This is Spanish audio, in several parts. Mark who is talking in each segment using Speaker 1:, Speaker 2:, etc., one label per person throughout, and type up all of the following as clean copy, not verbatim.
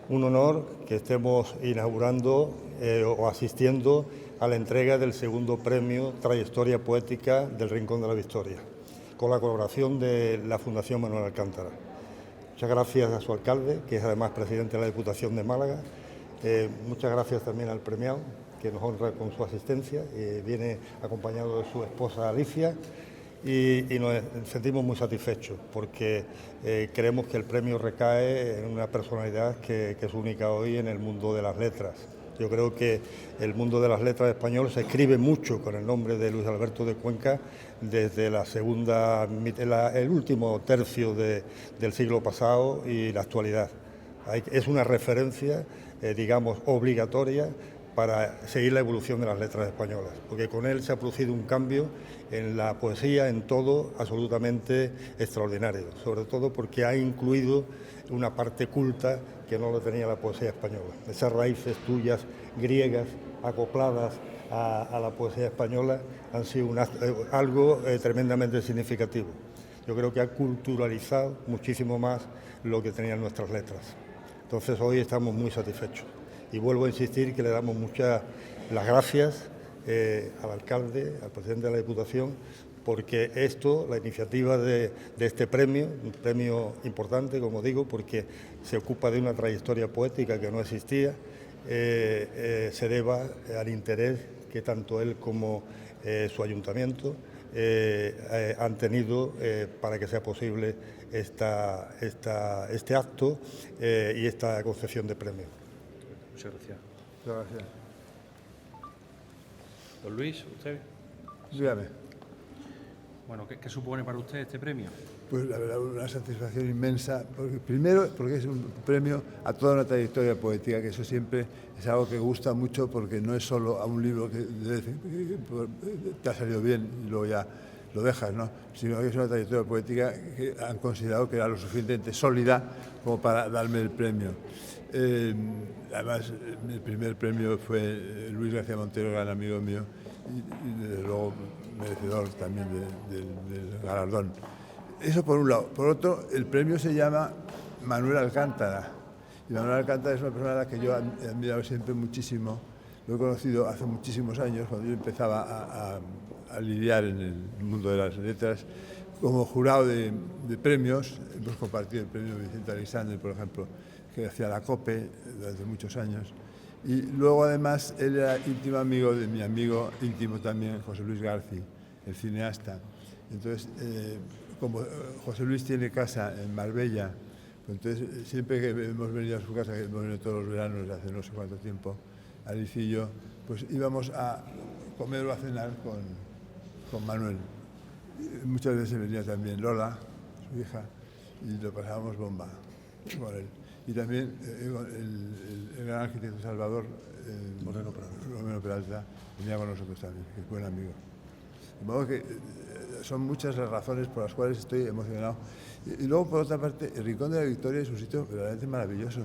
Speaker 1: un honor que estemos inaugurando o asistiendo a la entrega del segundo premio Trayectoria Poética del Rincón de la Victoria, con la colaboración de la Fundación Manuel Alcántara. Muchas gracias a su alcalde, que es además presidente de la Diputación de Málaga. Muchas gracias también al premiado, que nos honra con su asistencia. Viene acompañado de su esposa Alicia. Y nos sentimos muy satisfechos porque creemos que el premio recae en una personalidad que es única hoy en el mundo de las letras. Yo creo que el mundo de las letras español se escribe mucho con el nombre de Luis Alberto de Cuenca desde el último tercio del siglo pasado y la actualidad. Es una referencia, digamos, obligatoria para seguir la evolución de las letras españolas, porque con él se ha producido un cambio en la poesía, en todo, absolutamente extraordinario, sobre todo porque ha incluido una parte culta que no lo tenía la poesía española. Esas raíces tuyas, griegas, acopladas a la poesía española, han sido algo tremendamente significativo. Yo creo que ha culturalizado muchísimo más lo que tenían nuestras letras. Entonces hoy estamos muy satisfechos. Y vuelvo a insistir que le damos muchas las gracias al alcalde, al presidente de la Diputación, porque la iniciativa de este premio, un premio importante, como digo, porque se ocupa de una trayectoria poética que no existía, se deba al interés que tanto él como su ayuntamiento han tenido para que sea posible este acto y esta concesión de premio.
Speaker 2: Muchas gracias.
Speaker 3: Muchas gracias.
Speaker 2: Don Luis, ¿usted?
Speaker 3: Dígame.
Speaker 2: Bueno, ¿qué supone para usted este premio?
Speaker 3: Pues la verdad, una satisfacción inmensa. Primero, porque es un premio a toda una trayectoria poética, que eso siempre es algo que gusta mucho, porque no es solo a un libro que te ha salido bien y luego ya lo dejas, ¿no? Sino que es una trayectoria poética que han considerado que era lo suficientemente sólida como para darme el premio. Además, el primer premio fue Luis García Montero, gran amigo mío, y desde luego merecedor también del galardón. Eso por un lado. Por otro, el premio se llama Manuel Alcántara. Y Manuel Alcántara es una persona a la que yo he admirado siempre muchísimo. Lo he conocido hace muchísimos años, cuando yo empezaba a lidiar en el mundo de las letras. Como jurado de premios, hemos compartido el premio Vicente Alexander, por ejemplo, que hacía la COPE durante muchos años. Y luego, además, él era íntimo amigo de mi amigo íntimo también, José Luis García, el cineasta. Entonces, como José Luis tiene casa en Marbella, pues entonces siempre que hemos venido a su casa, que hemos venido todos los veranos hace no sé cuánto tiempo, Alicia y yo, pues íbamos a comer o a cenar con Manuel. Muchas veces venía también Lola, su hija, y lo pasábamos bomba con él. Y también el gran arquitecto Salvador Romero Peralta venía con nosotros también, que es buen amigo. De modo que son muchas las razones por las cuales estoy emocionado. Y luego, por otra parte, el Rincón de la Victoria es un sitio verdaderamente maravilloso.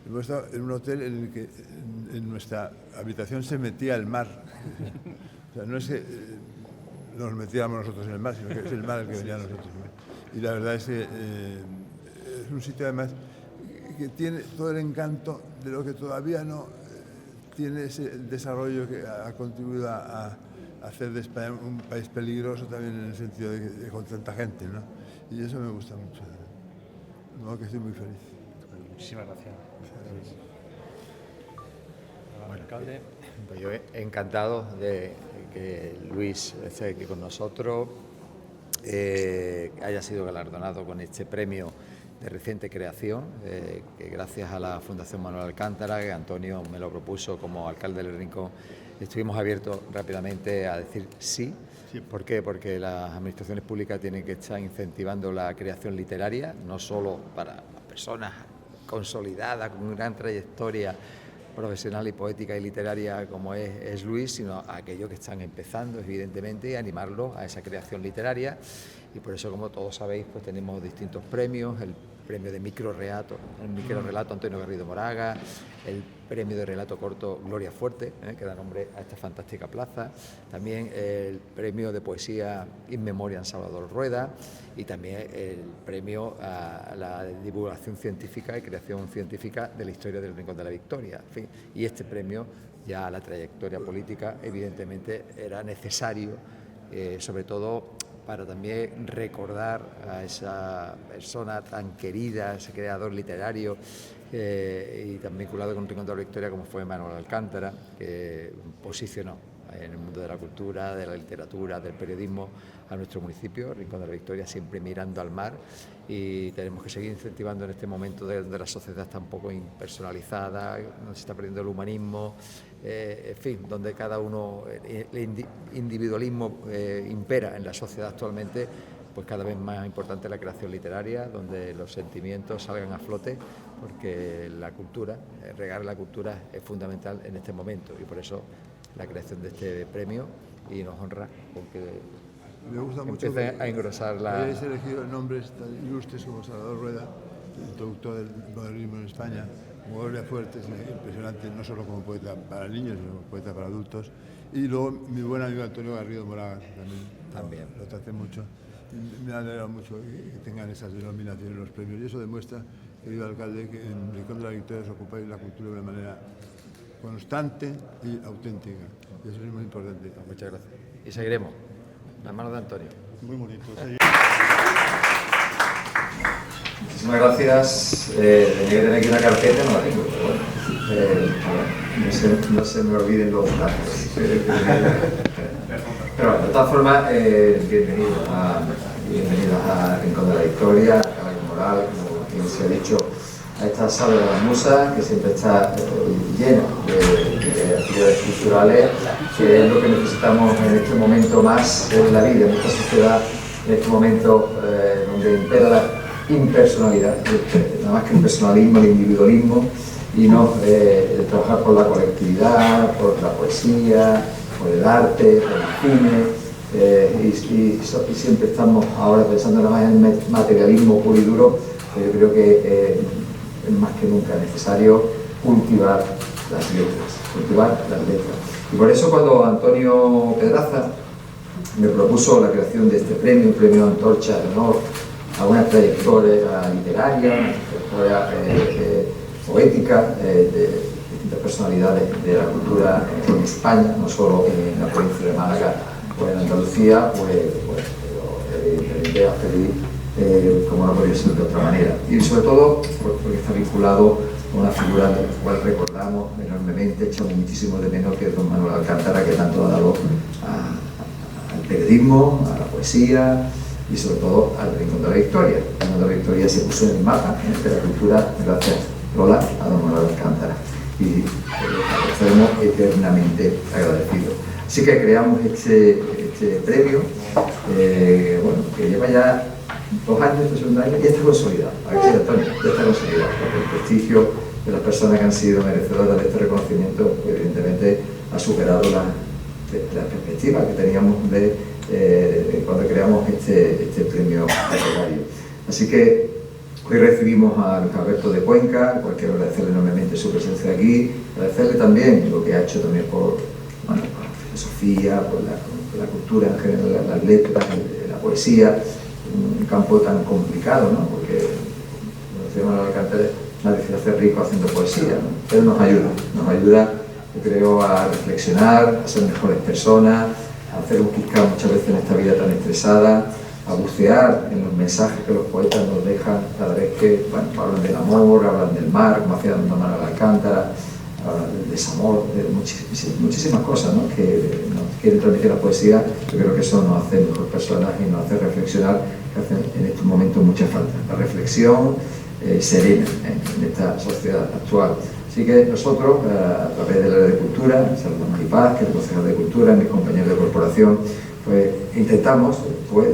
Speaker 3: Hemos estado en un hotel en el que en nuestra habitación se metía el mar. O sea, no es que nos metiéramos nosotros en el mar, sino que es el mar el que venía a nosotros. Y la verdad es que es un sitio, además, que tiene todo el encanto de lo que todavía no tiene ese desarrollo que ha contribuido a hacer de España un país peligroso también en el sentido de con tanta gente, ¿no? Y eso me gusta mucho. De modo que estoy muy feliz.
Speaker 2: Muchísimas gracias. Bueno, alcalde.
Speaker 4: Pues yo encantado de que Luis esté aquí con nosotros, haya sido galardonado con este premio de reciente creación, que gracias a la Fundación Manuel Alcántara, que Antonio me lo propuso como alcalde del Rincón, estuvimos abiertos rápidamente a decir sí. ¿Por qué? Porque las administraciones públicas tienen que estar incentivando la creación literaria, no solo para personas consolidadas, con una gran trayectoria profesional y poética y literaria como es Luis, sino a aquellos que están empezando, evidentemente, y animarlos a esa creación literaria. Y por eso, como todos sabéis, pues tenemos distintos premios. premio de microrrelato Antonio Garrido Moraga, el premio de relato corto Gloria Fuerte, que da nombre a esta fantástica plaza, también el premio de poesía In Memoriam Salvador Rueda y también el premio a la divulgación científica y creación científica de la historia del Rincón de la Victoria. En fin, y este premio ya a la trayectoria política evidentemente era necesario, sobre todo para también recordar a esa persona tan querida, ese creador literario y tan vinculado con el Rincón de la Victoria como fue Manuel Alcántara, que posicionó en el mundo de la cultura, de la literatura, del periodismo a nuestro municipio, Rincón de la Victoria, siempre mirando al mar, y tenemos que seguir incentivando en este momento donde la sociedad está un poco impersonalizada, donde se está perdiendo el humanismo, en fin, donde cada uno, el individualismo impera en la sociedad actualmente, pues cada vez más importante la creación literaria, donde los sentimientos salgan a flote, porque la cultura, regar la cultura es fundamental en este momento, y por eso la creación de este premio, y nos honra porque
Speaker 3: me gusta mucho
Speaker 4: empieza a engrosar la...
Speaker 3: Hayáis elegido nombres tan ilustres como Salvador Rueda, introductor del modernismo en España, como Gloria Fuerte, es impresionante, no solo como poeta para niños, sino como poeta para adultos. Y luego mi buen amigo Antonio Garrido Moraga, también lo traté mucho. Me alegra mucho que tengan esas denominaciones los premios, y eso demuestra, querido alcalde, que en Rincón de la Victoria os ocupáis la cultura de una manera constante y auténtica. Y eso es muy importante.
Speaker 4: Muchas gracias. Y seguiremos. Las manos de Antonio.
Speaker 1: Muy bonito.
Speaker 5: Muchísimas gracias. Tenía que tener aquí una carpeta, no la tengo, pero bueno. No se me olviden los datos. Pero bueno, de todas formas, bienvenidos a Rincón de la Victoria, a Caballo Moral, como bien se ha dicho, a esta sala de las musas, que siempre está llena de actividades culturales, que es lo que necesitamos en este momento más en la vida, en esta sociedad, en este momento donde impera la impersonalidad, nada más que el personalismo, el individualismo, y no trabajar por la colectividad, por la poesía, por el arte, por el cine, y siempre estamos ahora pensando nada más en el materialismo puro y duro, que yo creo que es más que nunca necesario cultivar las letras. Y por eso cuando Antonio Pedraza me propuso la creación de este premio, un premio Antorcha de honor a una trayectoria literaria, una trayectoria poética de distintas personalidades de la cultura en España, no solo en la provincia de Málaga o en Andalucía, pues evidentemente a pedir como no podría ser de otra manera, y sobre todo porque está vinculado a una figura de la cual recordamos enormemente, echamos muchísimo de menos, que es don Manuel Alcántara, que tanto ha dado al periodismo, a la poesía y sobre todo al Rincón de la Victoria. El Rincón de la Victoria se puso en el mapa de la cultura gracias, Lola, a don Manuel Alcántara, y estaremos eternamente agradecidos. Así que creamos este premio, bueno, que lleva ya 2 años, este segundo año, y está consolidado. A ver si Antonio, ya está consolidado, porque el prestigio de las personas que han sido merecedoras de este reconocimiento, evidentemente, ha superado las perspectivas que teníamos de cuando creamos este premio literario. Así que hoy recibimos a Luis Alberto de Cuenca, al cual quiero agradecerle enormemente su presencia aquí, agradecerle también lo que ha hecho también por la filosofía, por la cultura en general, las letras, la poesía, un campo tan complicado, ¿no? Porque, como decía Manuel Alcántara, nadie se hace rico haciendo poesía, ¿no? Pero nos ayuda, yo creo, a reflexionar, a ser mejores personas, a hacer un quizá muchas veces en esta vida tan estresada, a bucear en los mensajes que los poetas nos dejan cada vez que, bueno, hablan del amor, hablan del mar, como hacía don Manuel Alcántara, hablan del desamor, de muchísimas cosas, ¿no? Que nos quiere transmitir la poesía. Yo creo que eso nos hace mejor personas y nos hace reflexionar, que hace en estos momentos mucha falta. La reflexión serena en esta sociedad actual. Así que nosotros, a través del área de cultura, Salvador Maripaz, que es el concejal de cultura, mis compañeros de corporación, pues intentamos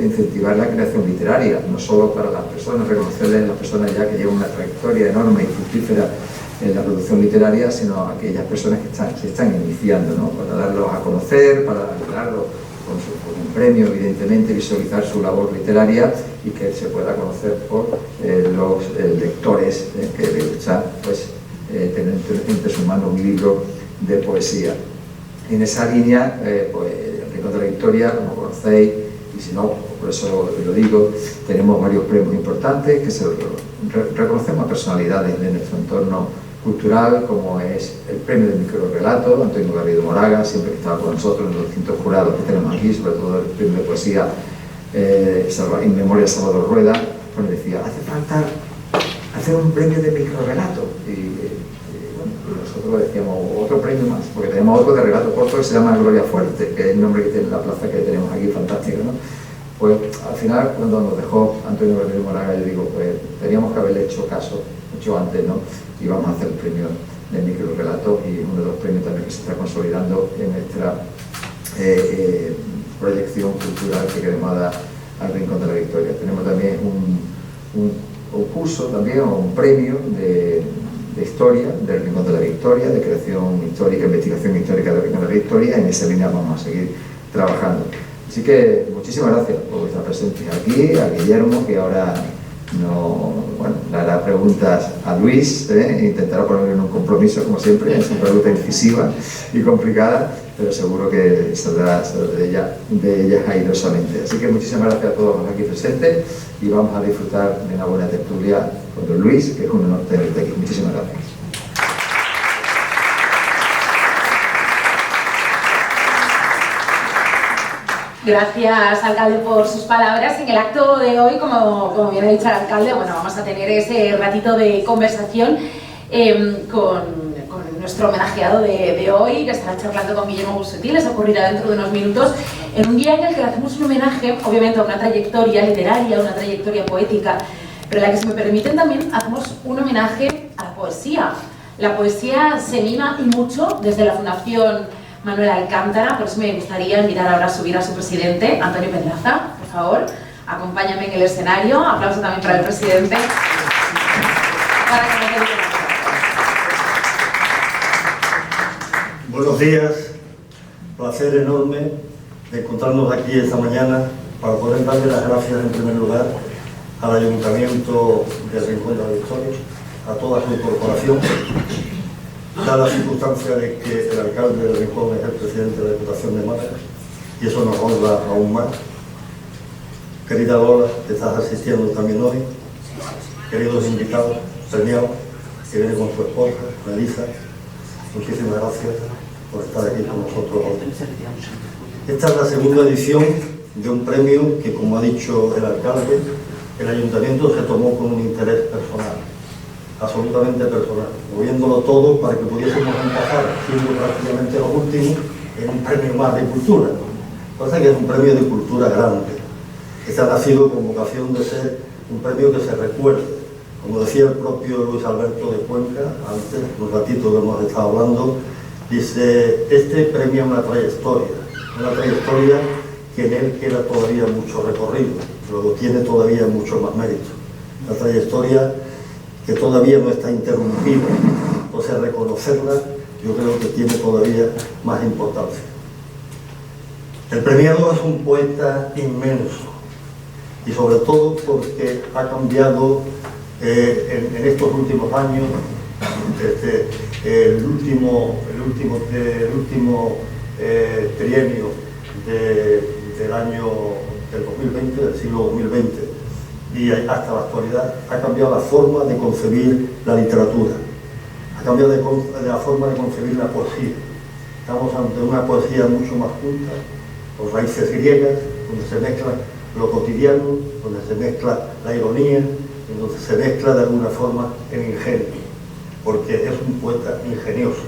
Speaker 5: incentivar la creación literaria, no solo para las personas, reconocerles a las personas ya que llevan una trayectoria enorme y fructífera en la producción literaria, sino a aquellas personas que se están iniciando, ¿no? Para darlos a conocer, para ayudarlos con un premio, evidentemente, visualizar su labor literaria y que se pueda conocer por los lectores que desean pues, tener entre sus manos un libro de poesía. En esa línea, pues, el Rincón de la Victoria, como conocéis, y si no, por eso lo digo, tenemos varios premios importantes que reconocemos a personalidades de nuestro entorno cultural, como es el premio de microrrelato, Antonio Garrido Moraga, siempre que estaba con nosotros en los distintos jurados que tenemos aquí, sobre todo el premio de poesía en memoria de Salvador Rueda, pues decía, hace falta hacer un premio de microrrelato. Y bueno, nosotros decíamos otro premio más, porque tenemos otro de relato corto que se llama Gloria Fuerte, que es el nombre que tiene la plaza que tenemos aquí, fantástica, ¿no? Pues al final, cuando nos dejó Antonio Garrido Moraga, yo digo, pues teníamos que haberle hecho caso mucho antes, ¿no? Y vamos a hacer el premio de microrrelato y uno de los premios también que se está consolidando en nuestra proyección cultural que queremos dar al Rincón de la Victoria. Tenemos también un concurso también, o un premio de historia del Rincón de la Victoria, de creación histórica, investigación histórica del Rincón de la Victoria. En esa línea vamos a seguir trabajando. Así que muchísimas gracias por vuestra presencia aquí, a Guillermo, que ahora le hará preguntas a Luis, intentará ponerlo en un compromiso, como siempre, es una pregunta incisiva y complicada, pero seguro que saldrá de ella airosamente. Así que muchísimas gracias a todos los aquí presentes y vamos a disfrutar de una buena tertulia con don Luis, que es un honor tenerte aquí. Muchísimas gracias.
Speaker 6: Gracias, alcalde, por sus palabras. En el acto de hoy, como bien ha dicho el alcalde, bueno, vamos a tener ese ratito de conversación con nuestro homenajeado de hoy, que estará charlando con Guillermo Busuttil. Eso ocurrirá dentro de unos minutos, en un día en el que le hacemos un homenaje, obviamente, a una trayectoria literaria, una trayectoria poética, pero en la que, si me permiten, también hacemos un homenaje a la poesía. La poesía se mima y mucho desde la Fundación Manuel Alcántara, por eso me gustaría invitar ahora a subir a su presidente, Antonio Pedraza. Por favor, acompáñame en el escenario. Aplauso también para el presidente. Para que me quede.
Speaker 1: Buenos días, placer enorme de encontrarnos aquí esta mañana para poder darle las gracias en primer lugar al Ayuntamiento del Rincón de la Victoria, a toda su corporación. Da la circunstancia de que el alcalde del Rincón es el presidente de la Diputación de Málaga y eso nos honra aún más. Querida Lola, que estás asistiendo también hoy, queridos invitados, premiados, que viene con su esposa, Melissa, muchísimas gracias por estar aquí con nosotros hoy. Esta es la segunda edición de un premio que, como ha dicho el alcalde, el ayuntamiento se tomó con un interés personal, absolutamente personal, moviéndolo todo para que pudiésemos encajar, siendo prácticamente los últimos, en un premio más de cultura. Pasa que es un premio de cultura grande. Este ha nacido con vocación de ser un premio que se recuerde. Como decía el propio Luis Alberto de Cuenca, antes, un ratito que hemos estado hablando, dice, este premia una trayectoria que en él queda todavía mucho recorrido, luego tiene todavía mucho más mérito. Una trayectoria que todavía no está interrumpida, entonces reconocerla yo creo que tiene todavía más importancia. El premiado es un poeta inmenso y sobre todo porque ha cambiado en estos últimos años, desde el último trienio del año del 2020, del siglo 2020, y hasta la actualidad, ha cambiado la forma de concebir la literatura, ha cambiado la forma de concebir la poesía. Estamos ante una poesía mucho más culta, con raíces griegas, donde se mezcla lo cotidiano, donde se mezcla la ironía, donde se mezcla de alguna forma el ingenio, porque es un poeta ingenioso.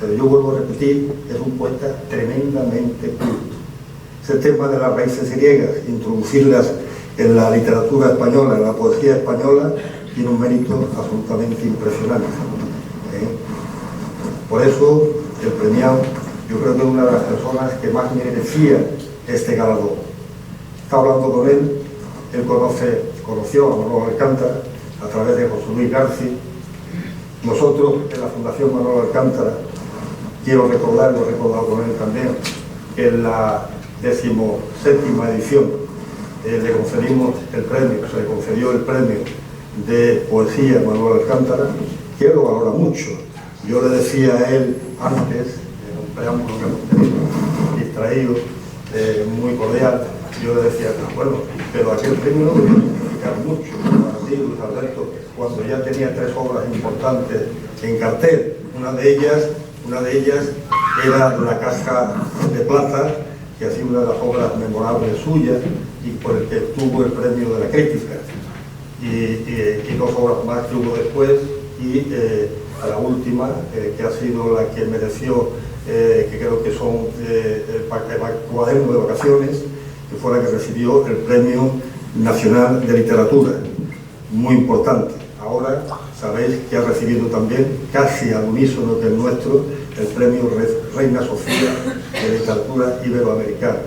Speaker 1: Pero yo vuelvo a repetir, es un poeta tremendamente culto. Ese tema de las raíces griegas, introducirlas en la literatura española, en la poesía española, tiene un mérito absolutamente impresionante. Por eso, el premiado, yo creo que es una de las personas que más merecía este galardón. Estaba hablando con él conoció a Manuel Alcántara a través de José Luis García. Nosotros, en la Fundación Manuel Alcántara, quiero recordar, lo he recordado con él también, en la 17ª edición le conferimos el premio, se le concedió el premio de poesía a Manuel Alcántara, que él lo valora mucho. Yo le decía a él antes, en un preámbulo que hemos tenido, distraído, muy cordial, yo le decía, bueno, pero aquel premio no debía significar mucho para ti, Luis Alberto, cuando ya tenía 3 obras importantes en cartel. Una de ellas era La Caja de Plata, que ha sido una de las obras memorables suyas y por el que obtuvo el premio de la crítica. Y 2 obras más que hubo después, y a la última, que ha sido la que mereció, que creo que son el Cuaderno de Vacaciones, que fue la que recibió el Premio Nacional de Literatura, muy importante. Ahora sabéis que ha recibido también, casi al unísono que el nuestro, el Premio Reina Sofía de Literatura Iberoamericana.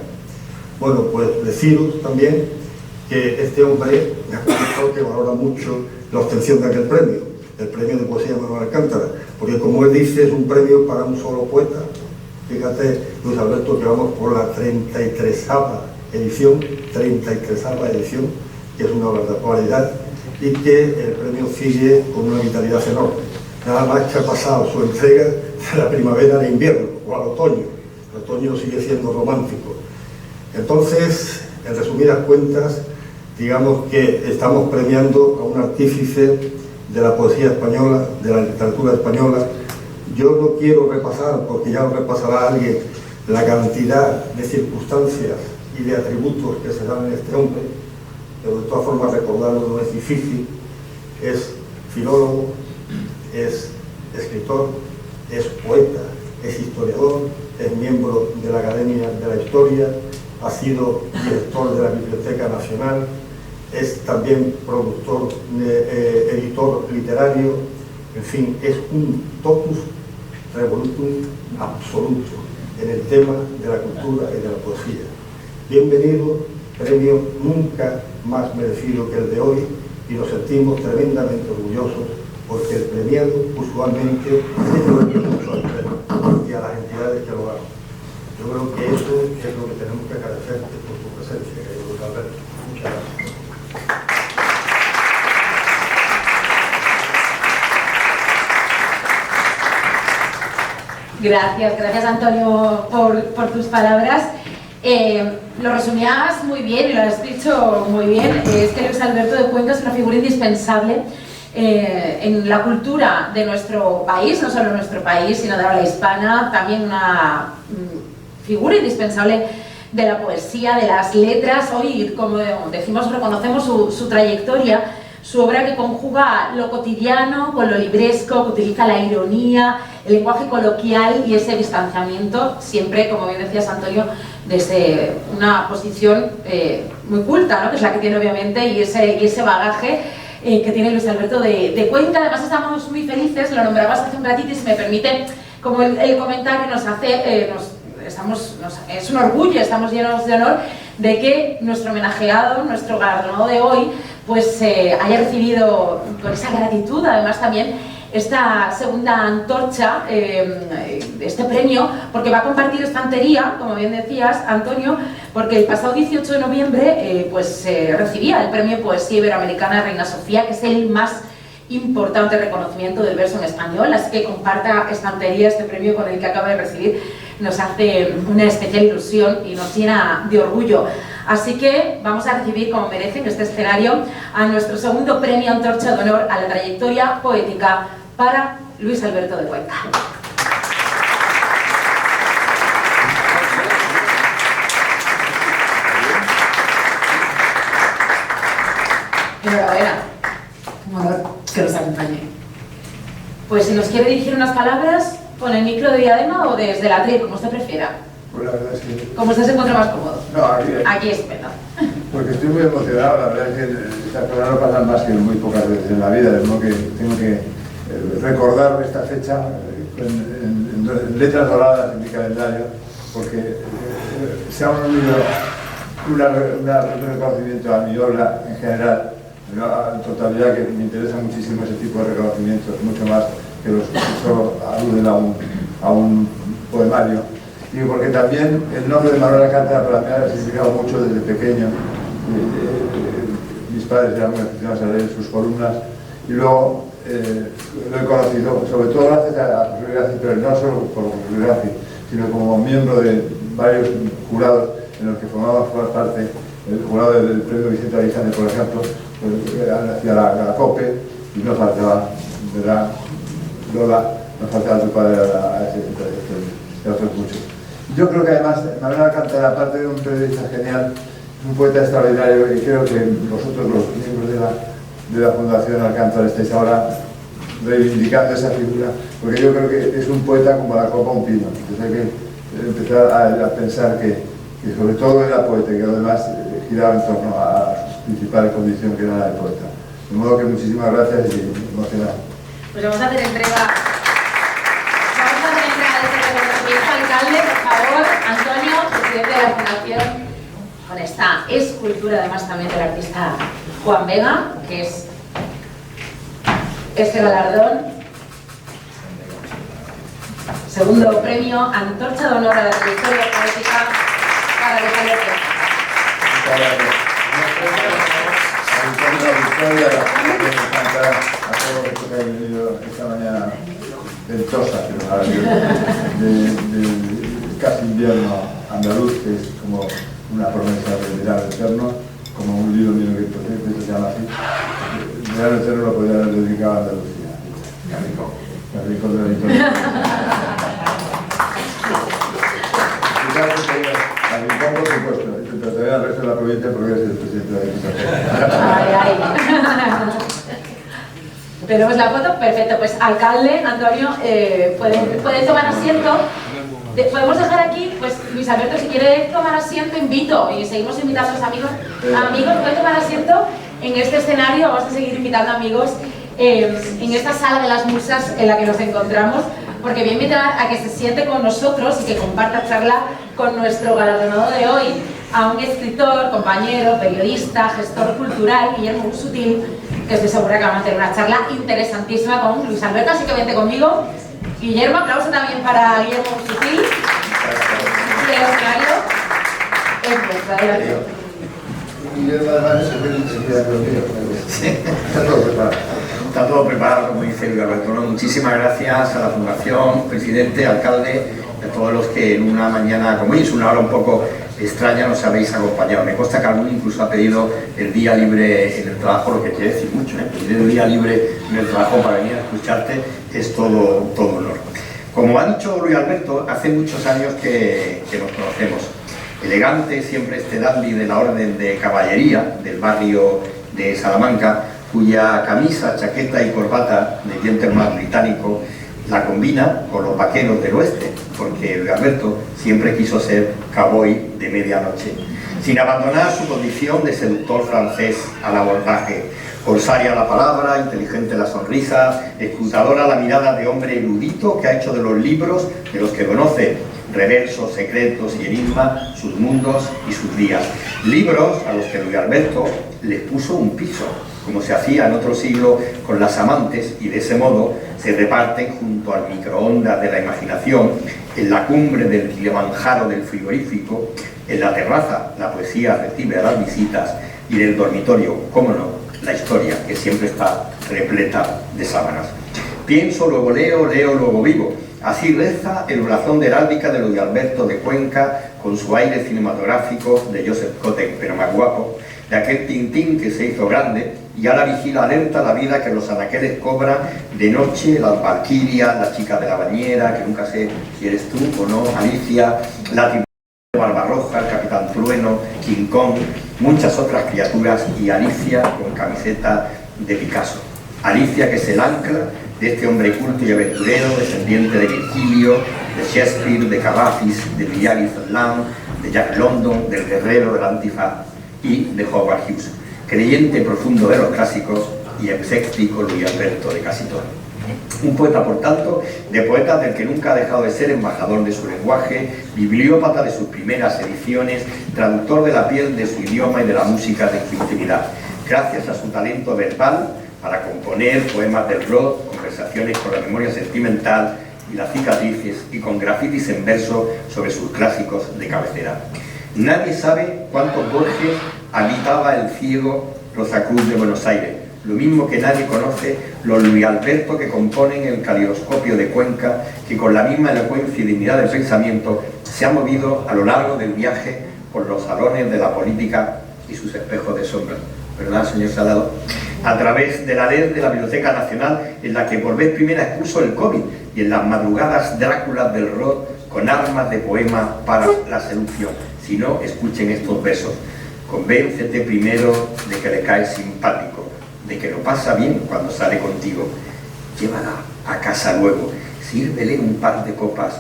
Speaker 1: Bueno, pues deciros también que este hombre me ha comentado que valora mucho la obtención de aquel premio, el premio de poesía de Manuel Alcántara, porque como él dice, es un premio para un solo poeta. Fíjate, Luis Alberto, que vamos por la 33ª edición, que es una barbaridad, y que el premio sigue con una vitalidad enorme. Nada más que ha pasado su entrega de la primavera al invierno, o al otoño. El otoño sigue siendo romántico. Entonces, en resumidas cuentas, digamos que estamos premiando a un artífice de la poesía española, de la literatura española. Yo no quiero repasar, porque ya lo repasará alguien, la cantidad de circunstancias y de atributos que se dan en este hombre, pero de todas formas recordarlo no es difícil. Es filólogo, es escritor, es poeta, es historiador, es miembro de la Academia de la Historia, ha sido director de la Biblioteca Nacional, es también productor, editor literario, en fin, es un totus revolutum absoluto en el tema de la cultura y de la poesía. Bienvenido, premio nunca más merecido que el de hoy, y nos sentimos tremendamente orgullosos porque el premiado usualmente devuelve mucho al premio y a las entidades que lo hagan. Yo creo que eso es lo que tenemos que agradecerte por tu presencia, querido Luis Alberto. Muchas gracias.
Speaker 6: Gracias Antonio por tus palabras. Lo resumías muy bien y lo has dicho muy bien. Es que Luis Alberto de Cuenca es una figura indispensable en la cultura de nuestro país, no solo nuestro país, sino de habla hispana, también una figura indispensable de la poesía, de las letras. Hoy, como decimos, reconocemos su trayectoria, su obra que conjuga lo cotidiano con lo libresco, que utiliza la ironía, el lenguaje coloquial y ese distanciamiento, siempre, como bien decías, Antonio, desde una posición muy culta, ¿no? Que es la que tiene obviamente, y ese bagaje que tiene Luis Alberto de Cuenca. Además estamos muy felices, lo nombrabas hace un ratito, y si me permite, como el comentario nos hace, es un orgullo, estamos llenos de honor de que nuestro homenajeado, nuestro galardonado de hoy, pues haya recibido con esa gratitud, además también, esta segunda antorcha, este premio, porque va a compartir estantería, como bien decías, Antonio, porque el pasado 18 de noviembre recibía el premio Poesía Iberoamericana Reina Sofía, que es el más importante reconocimiento del verso en español, así que comparta estantería este premio con el que acaba de recibir. Nos hace una especial ilusión y nos llena de orgullo. Así que vamos a recibir, como merece, en este escenario, a nuestro segundo premio Antorcha de Honor a la trayectoria poética para Luis Alberto de Cuenca. Enhorabuena. Un honor que nos acompañe. Pues si nos quiere dirigir unas palabras, con el micro de diadema o desde la atril, como usted prefiera.
Speaker 3: Pues la verdad es que...
Speaker 6: Como usted se encuentra más cómodo.
Speaker 3: No,
Speaker 6: aquí es pena.
Speaker 3: Porque estoy muy emocionado, la verdad es que estas cosas no pasan más que muy pocas veces en la vida, de modo que tengo que recordar esta fecha en letras doradas en mi calendario, porque se ha unido un reconocimiento a mi obra en general, en totalidad, que me interesa muchísimo ese tipo de reconocimientos, mucho más que los que solo aluden a un poemario. Digo, porque también el nombre de Manuel Alcántara para mí ha significado mucho desde pequeño. Mis padres eran muy aficionados a leer sus columnas y luego lo he conocido, sobre todo gracias a José Luis Graci, pero no solo por José Luis Graci, sino como miembro de varios jurados en los que formaba parte, el jurado del premio Vicente Aleixandre, por ejemplo, hacía la COPE y no faltaba, ¿verdad? Lola, no faltaba tu padre a ese premio, y a otros muchos. Yo creo que además Manuel Alcántara, aparte de un periodista genial, es un poeta extraordinario y creo que vosotros, los miembros de la Fundación Alcántara, estáis ahora reivindicando esa figura, porque yo creo que es un poeta como la copa un pino. Entonces hay que empezar a pensar que sobre todo era poeta y que lo demás giraba en torno a su principal condición, que era la de poeta. De modo que muchísimas gracias y emocionado.
Speaker 6: Pues vamos a hacer entrega. Alcalde, por favor, Antonio, presidente de la Fundación, con esta escultura además también del artista Juan Vega, que es este galardón. Segundo premio, Antorcha de Honor a la Trayectoria Poética para Alejandro Pérez.
Speaker 3: A todos los que han venido esta mañana ventosa, de casi invierno andaluz, que es como una promesa del verano eterno, como un libro mío que por cierto se llama así. El verano eterno lo podría haber dedicado a Andalucía. El rincón de la victoria. Al rincón, por supuesto, pero todavía al resto de la provincia porque es el presidente de la Diputación.
Speaker 6: Tenemos la foto, perfecto. Pues alcalde, Antonio, puede tomar asiento. Podemos dejar aquí, pues Luis Alberto, si quiere tomar asiento, invito, y seguimos invitando a los amigos. Amigos, pueden tomar asiento en este escenario, vamos a seguir invitando amigos en esta sala de las musas en la que nos encontramos, porque voy a invitar a que se siente con nosotros y que comparta charla con nuestro galardonado de hoy, a un escritor, compañero, periodista, gestor cultural, Guillermo Sutil, que estoy segura que vamos a tener una charla interesantísima con Luis Alberto, así que vente conmigo. Guillermo, aplauso también para Guillermo Sutil. Y el escenario es vuestro, adelante.
Speaker 3: Guillermo además es el enseguida conmigo. Está todo preparado.
Speaker 7: Está todo preparado, como dice Luis Alberto. Bueno, muchísimas gracias a la Fundación, presidente, alcalde, y a todos los que en una mañana como hoy, es una hora un poco extraña, nos habéis acompañado. Me consta que alguno incluso ha pedido el día libre en el trabajo, lo que quiere decir mucho, pedir el día libre en el trabajo para venir a escucharte es todo honor. Como ha dicho Luis Alberto, hace muchos años que nos conocemos. Elegante, siempre este dandy de la Orden de Caballería del barrio de Salamanca, cuya camisa, chaqueta y corbata de gentleman británico la combina con los vaqueros del oeste, porque Luis Alberto siempre quiso ser cowboy de medianoche, sin abandonar su condición de seductor francés al abordaje, corsaria la palabra, inteligente la sonrisa, escrutadora la mirada de hombre erudito que ha hecho de los libros de los que conoce reversos, secretos y enigmas, sus mundos y sus días. Libros a los que Luis Alberto les puso un piso, como se hacía en otro siglo con las amantes, y de ese modo se reparten junto al microondas de la imaginación, en la cumbre del Kilimanjaro del frigorífico, en la terraza la poesía recibe a las visitas y en el dormitorio, cómo no, la historia, que siempre está repleta de sábanas. Pienso, luego leo, leo, luego vivo. Así reza el blasón de heráldica de Luis Alberto de Cuenca, con su aire cinematográfico de Joseph Cotten, pero más guapo, de aquel Tintín que se hizo grande y ahora vigila alerta la vida que los anaqueles cobran de noche, las valquirias, la chica de la bañera, que nunca sé si eres tú o no, Alicia, la de Barbarroja, el Capitán Trueno, King Kong, muchas otras criaturas, y Alicia con camiseta de Picasso. Alicia, que es el ancla de este hombre culto y aventurero, descendiente de Virgilio, de Shakespeare, de Cavafis, de Villar Islam, de Jack London, del guerrero del Antifaz y de Howard Hughes. Creyente profundo de los clásicos y escéptico Luis Alberto de casi todo. Un poeta, por tanto, de poetas del que nunca ha dejado de ser embajador de su lenguaje, bibliópata de sus primeras ediciones, traductor de la piel de su idioma y de la música de su intimidad. Gracias a su talento verbal para componer poemas del rock, conversaciones con la memoria sentimental y y las cicatrices y con grafitis en verso sobre sus clásicos de cabecera. Nadie sabe cuántos Borges habitaba el ciego Rosacruz de Buenos Aires, lo mismo que nadie conoce los Luis Alberto que componen el caleidoscopio de Cuenca, que con la misma elocuencia y dignidad del pensamiento se ha movido a lo largo del viaje por los salones de la política y sus espejos de sombra. ¿Verdad, señor Salado? A través de la ley de la Biblioteca Nacional, en la que por vez primera expuso el COVID, y en las madrugadas Dráculas del Rod con armas de poema para la seducción. Si no, escuchen estos versos. Convéncete primero de que le caes simpático, de que lo pasa bien cuando sale contigo. Llévala a casa luego, sírvele un par de copas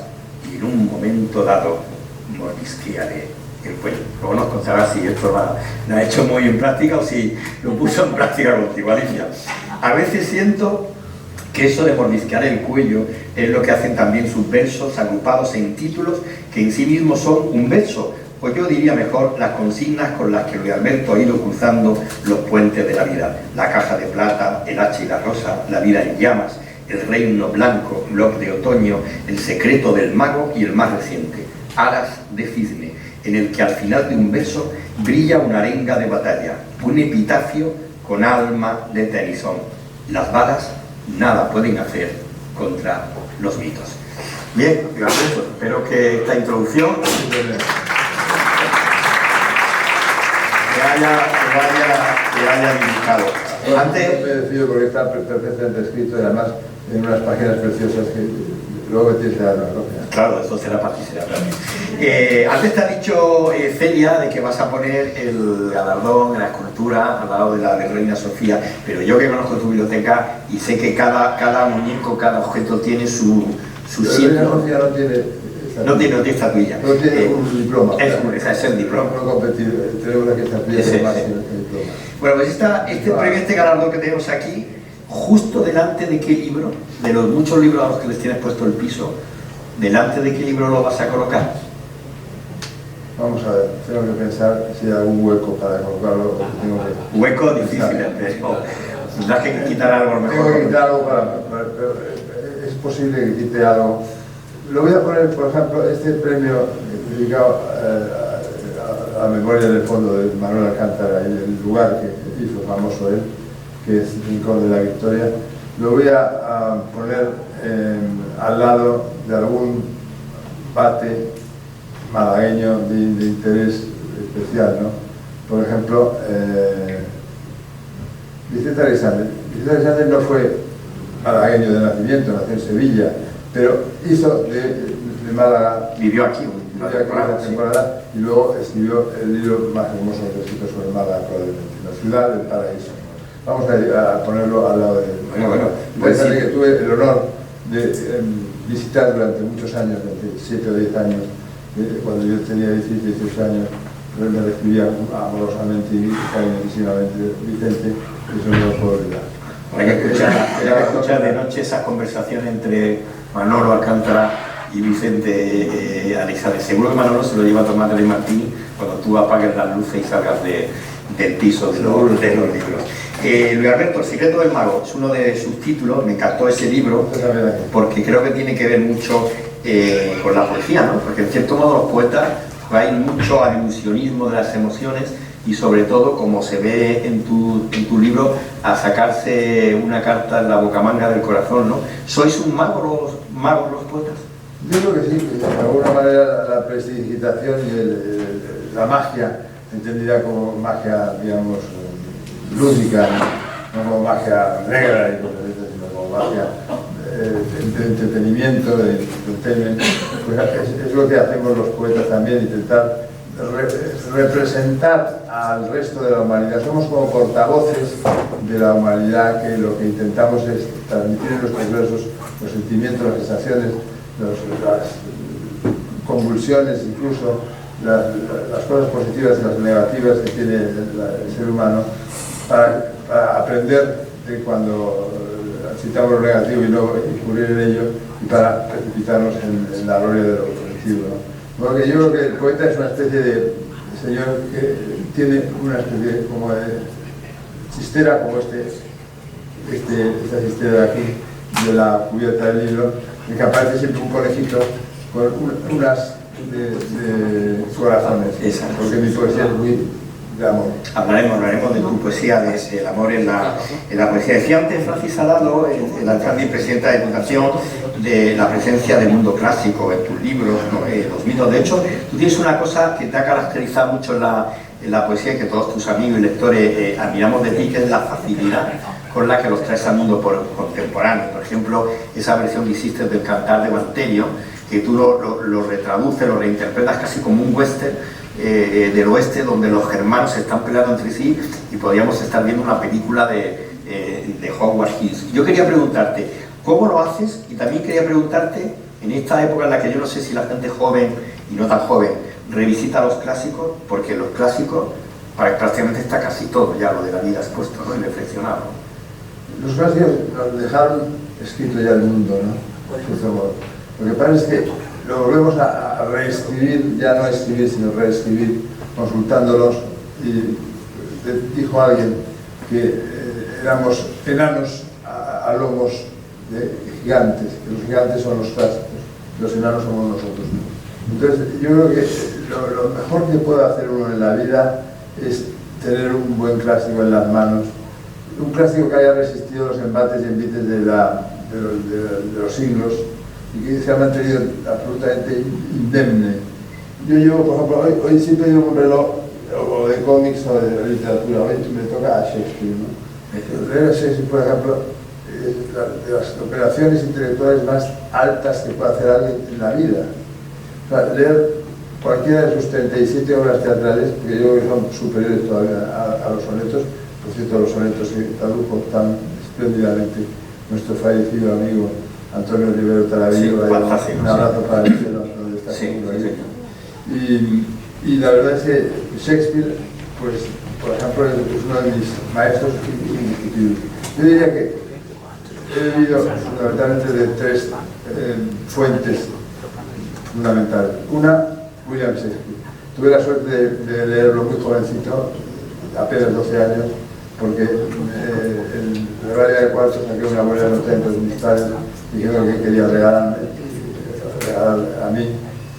Speaker 7: y en un momento dado mordisquéale el cuello. Luego nos contará si esto lo ha hecho muy en práctica o si lo puso en práctica contigo, Alicia. A veces siento que eso de mordisquear el cuello es lo que hacen también sus versos agrupados en títulos que en sí mismos son un verso, o yo diría mejor las consignas con las que Luis Alberto ha ido cruzando los puentes de la vida: la caja de plata, el hacha y la rosa, la vida en llamas, el reino blanco, Bloc de otoño, el secreto del mago y el más reciente, Alas de cisne, en el que al final de un verso brilla una arenga de batalla, un epitafio con alma de Tennyson. Las balas nada pueden hacer contra los mitos. Bien, gracias. Espero que esta introducción te haya indicado.
Speaker 3: Antes me decido porque está perfectamente escrito y además en unas páginas preciosas que luego me tienes que dar una copia.
Speaker 7: Claro, eso será para ti, será para mí. Antes te ha dicho Celia de que vas a poner el galardón en la escultura al lado de la de Reina Sofía, pero yo que conozco tu biblioteca y sé que cada muñeco, cada objeto tiene su
Speaker 3: Reina Sofía no tiene
Speaker 7: estatuilla.
Speaker 3: No tiene un diploma.
Speaker 7: Es el diploma.
Speaker 3: No competir, tenemos una que estatuilla más que el diploma.
Speaker 7: Bueno, pues este galardón que tenemos aquí, justo delante de qué libro, de los muchos libros a los que les tienes puesto el piso, delante de qué libro lo vas a colocar.
Speaker 3: Vamos a ver, tengo que pensar si hay algún hueco para colocarlo.
Speaker 7: Hueco difícil, pero tendrás que quitar algo mejor.
Speaker 3: Tengo que quitar algo pero es posible que quite algo. Lo voy a poner, por ejemplo, este premio dedicado a la memoria del fondo de Manuel Alcántara y el lugar que hizo famoso él, que es el Rincón de la Victoria. Lo voy a poner al lado de algún bate malagueño de interés especial, ¿no? Por ejemplo, Vicente Alexander. Vicente Alexander no fue malagueño de nacimiento, nació en Sevilla, pero hizo de Málaga.
Speaker 7: Vivió aquí
Speaker 3: una temporada y luego escribió el libro más hermoso que escrito sobre Málaga, probablemente, La ciudad del paraíso. Vamos a ponerlo al lado de él.
Speaker 7: Bueno,
Speaker 3: pues sí. Que tuve el honor de visitar durante muchos años, durante 7 o 10 años, cuando yo tenía 17, 18 años, me recibía amorosamente y cariñosísimamente Vicente, eso no lo puedo olvidar.
Speaker 7: Hay que escuchar de noche esa conversación entre Manolo Alcántara y Vicente Alexander. Seguro que Manolo se lo lleva a tomar de Martini cuando tú apagues las luces y salgas del piso de los libros. Luis Alberto, El secreto del mago, es uno de sus títulos. Me encantó ese libro porque creo que tiene que ver mucho con la poesía, ¿no? Porque en cierto modo los poetas hay mucho alusionismo de las emociones y sobre todo, como se ve en tu libro, a sacarse una carta en la bocamanga del corazón, ¿no? ¿Sois un mago los poetas?
Speaker 3: Yo creo que sí, de alguna manera la prestidigitación y la magia, entendida como magia, digamos, lúdica, no como magia negra y cosas así, sino como magia de entretenimiento, de entertainment, pues es lo que hacemos los poetas también, intentar representar al resto de la humanidad. Somos como portavoces de la humanidad, que lo que intentamos es transmitir en nuestros versos los sentimientos, las sensaciones, las convulsiones, incluso las cosas positivas y las negativas que tiene el ser humano, para aprender de cuando citamos lo negativo y no incurrir en ello, y para precipitarnos en la gloria de lo positivo, ¿no? Porque yo creo que el poeta es una especie de señor que tiene una especie como de chistera, como esta chistera de aquí, de la cubierta del libro, y que aparece siempre un conejito con unas de corazones, porque mi poesía es muy de amor.
Speaker 7: Hablaremos de tu poesía, del amor en la poesía. Decía antes Francis Salado, el alcalde y presidenta de Diputación, de la presencia del mundo clásico en tus libros, ¿no? Los mitos. De hecho, tú tienes una cosa que te ha caracterizado mucho en la poesía y que todos tus amigos y lectores admiramos de ti, que es la facilidad con la que los traes al mundo contemporáneo. Por ejemplo, esa versión que hiciste del Cantar de Manterio, que tú lo retraduces, lo reinterpretas casi como un western del oeste, donde los germanos se están peleando entre sí y podríamos estar viendo una película de Howard Hughes. Yo quería preguntarte, ¿cómo lo haces? Y también quería preguntarte, en esta época en la que yo no sé si la gente joven y no tan joven revisita los clásicos, porque los clásicos prácticamente está casi todo ya lo de la vida expuesto, ¿no? Y reflexionado.
Speaker 3: Los clásicos nos dejaron escrito ya el mundo, ¿no? Lo que pasa es que lo volvemos a reescribir, ya no escribir, sino reescribir, consultándolos. Y dijo alguien que éramos enanos a lomos de gigantes, que los gigantes son los clásicos, los enanos somos nosotros. Entonces, yo creo que lo mejor que puede hacer uno en la vida es tener un buen clásico en las manos, un clásico que haya resistido los embates y envites de los siglos, y que se ha mantenido absolutamente indemne. Yo llevo, por ejemplo, hoy siempre llevo un reloj o de cómics o de literatura, hoy me toca a Shakespeare, ¿no? Leer a Shakespeare, por ejemplo, de las operaciones intelectuales más altas que puede hacer alguien en la vida. O sea, leer cualquiera de sus 37 obras teatrales, que yo creo que son superiores todavía a los sonetos, por cierto, los sonetos que tradujo tan espléndidamente nuestro fallecido amigo Antonio Rivero Talavio,
Speaker 7: sí,
Speaker 3: un abrazo para el cielo, donde está seguro ahí. Y la verdad es que Shakespeare, pues, por ejemplo, es uno de mis maestros indiscutibles. Yo diría que he vivido fundamentalmente de tres fuentes fundamentales. Una, William Shakespeare. Tuve la suerte de leerlo muy jovencito, apenas 12 años, porque en la Valle de Cuarto saqué una buena nota entre mis padres diciendo que quería regalar a mí,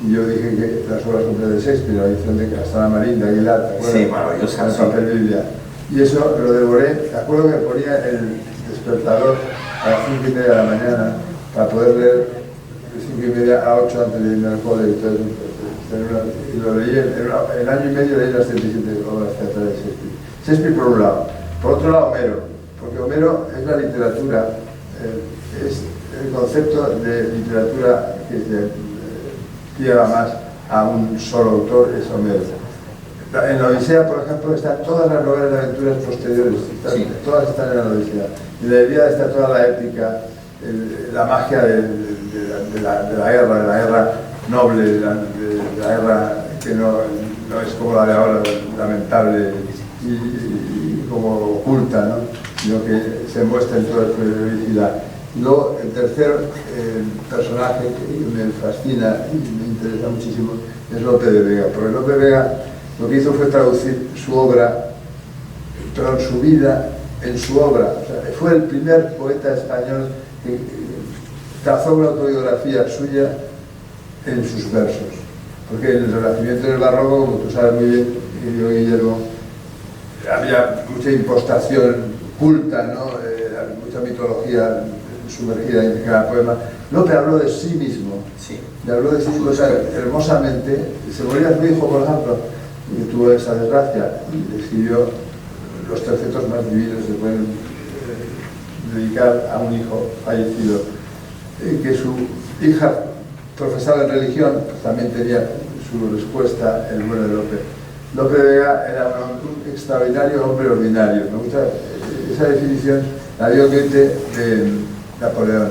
Speaker 3: y yo dije que las obras completas de Shakespeare, la edición de Castellamarín, de Aguilar, ¿te acuerdas?
Speaker 7: Sí, maravillosa.
Speaker 3: El papel Biblia. Y eso lo devoré. Me acuerdo que ponía el despertador a las 5:30 de la mañana para poder leer de 5:30 a 8 antes de irme al cole. Y lo leí en año y medio, leí las 37 obras teatrales de Shakespeare. Shakespeare por un lado. Por otro lado, Homero, porque Homero es la literatura, es el concepto de literatura que se lleva más a un solo autor, es Homero. En la Odisea, por ejemplo, están todas las novelas de aventuras posteriores, todas están en la Odisea. En la Ilíada está toda la épica, la magia de la guerra noble, de la guerra que no es como la de ahora, lamentable y como oculta, ¿no? Sino que se muestra en toda su heroicidad. Luego, el tercer personaje que me fascina y me interesa muchísimo es Lope de Vega, porque Lope de Vega lo que hizo fue traducir su obra, perdón, su vida en su obra. O sea, fue el primer poeta español que trazó una autobiografía suya en sus versos. Porque en el Renacimiento y el Barroco, como tú sabes muy bien, querido Guillermo, había mucha impostación culta, ¿no? Mucha mitología sumergida en cada poema. Lope habló de sí mismo, y habló de sí mismo, o sea, hermosamente. Se moría su hijo, por ejemplo, que tuvo esa desgracia, y escribió los tercetos más divinos que se pueden dedicar a un hijo fallecido. Que su hija profesaba en religión, pues también tenía su respuesta el bueno de Lope. Lope de Vega era un extraordinario hombre ordinario. Me gusta esa definición, la dio Goethe de Napoleón.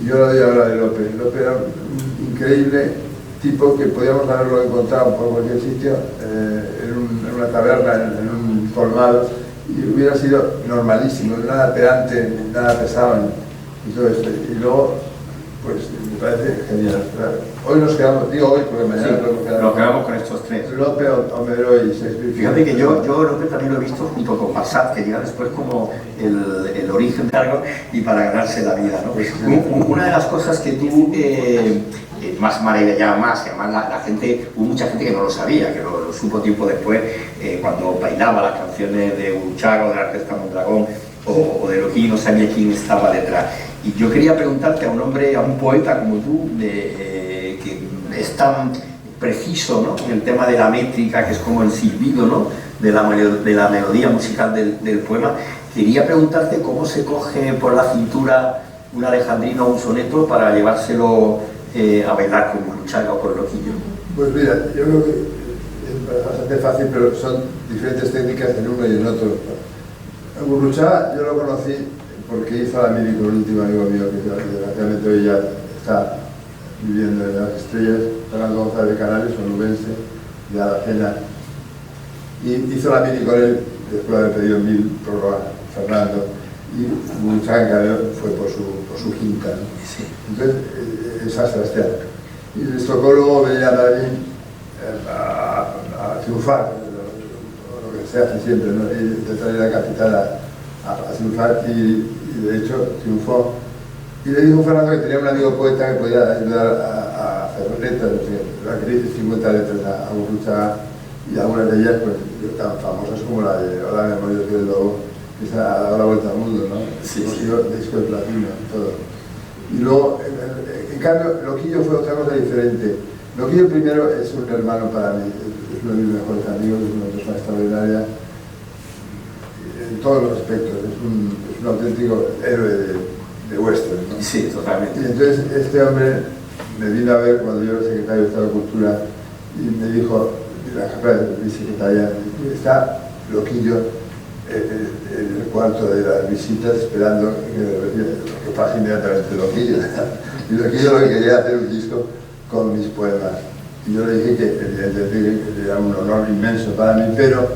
Speaker 3: Y yo la doy ahora de Lope. Lope era un increíble tipo que podíamos haberlo encontrado por cualquier sitio, en una taberna, en un colmado, y hubiera sido normalísimo, nada pedante, nada pesado y todo esto. Y luego Pues me parece genial. Hoy nos quedamos, digo hoy porque mañana
Speaker 7: nos quedamos con estos tres.
Speaker 3: Lope, Homero y Shakespeare.
Speaker 7: Fíjate que yo Lope también lo he visto junto con Marsat, que llega después como el origen de algo y para ganarse la vida, ¿no? Una de las cosas que tú más maravillaba más, y además la gente, hubo mucha gente que no lo sabía, que lo supo tiempo después, cuando bailaba las canciones de Uruchaga o de la Orquesta Mondragón o de Loquillo, no sabía quién estaba detrás. Y yo quería preguntarte a un hombre, a un poeta como tú, que es tan preciso, ¿no?, en el tema de la métrica, que es como el silbido, ¿no?, de la melodía musical del poema. Quería preguntarte cómo se coge por la cintura un alejandrino o un soneto para llevárselo a bailar con Uruchaga o con Loquillo.
Speaker 3: Pues mira, yo creo que es bastante fácil, pero son diferentes técnicas en uno y en otro. Uruchaga yo lo conocí porque hizo la mili con un último amigo mío que desgraciadamente hoy ya está viviendo en las estrellas, Fernando González de Canales, onubense, de Aracena, y hizo la mili con él después de haber pedido 1000 prórrogas, Fernando, y Uruchaga en cambio fue por su quinta, ¿no?
Speaker 7: Sí.
Speaker 3: Entonces, en San Sebastián. Y les tocó luego venir a Madrid a triunfar, lo que se hace siempre, ¿no? Y de traer la capital a triunfar, y de hecho triunfó. Y le dijo Fernando que tenía un amigo poeta que podía ayudar a hacer letras, no sé, la que dice 50 letras a Uruchaga, y algunas de ellas pues tan famosas como la de Hola, mi amor, yo soy el lobo, que se ha dado la vuelta al mundo, ¿no?
Speaker 7: Sí, sí.
Speaker 3: Disco de platino y todo. Y luego, en cambio, Loquillo fue otra cosa diferente. Loquillo primero es un hermano para mí, es uno de mis mejores amigos, es una persona extraordinaria en todos los aspectos, es un auténtico héroe de western, ¿no?
Speaker 7: Sí, totalmente.
Speaker 3: Y entonces este hombre me vino a ver cuando yo era secretario de Estado de Cultura y me dijo, la jefa de mi secretaria, está Loquillo en el cuarto de las visitas esperando que pase inmediatamente Loquillo. Y Loquillo lo que quería hacer un disco con mis poemas. Y yo le dije que evidentemente era un honor inmenso para mí, pero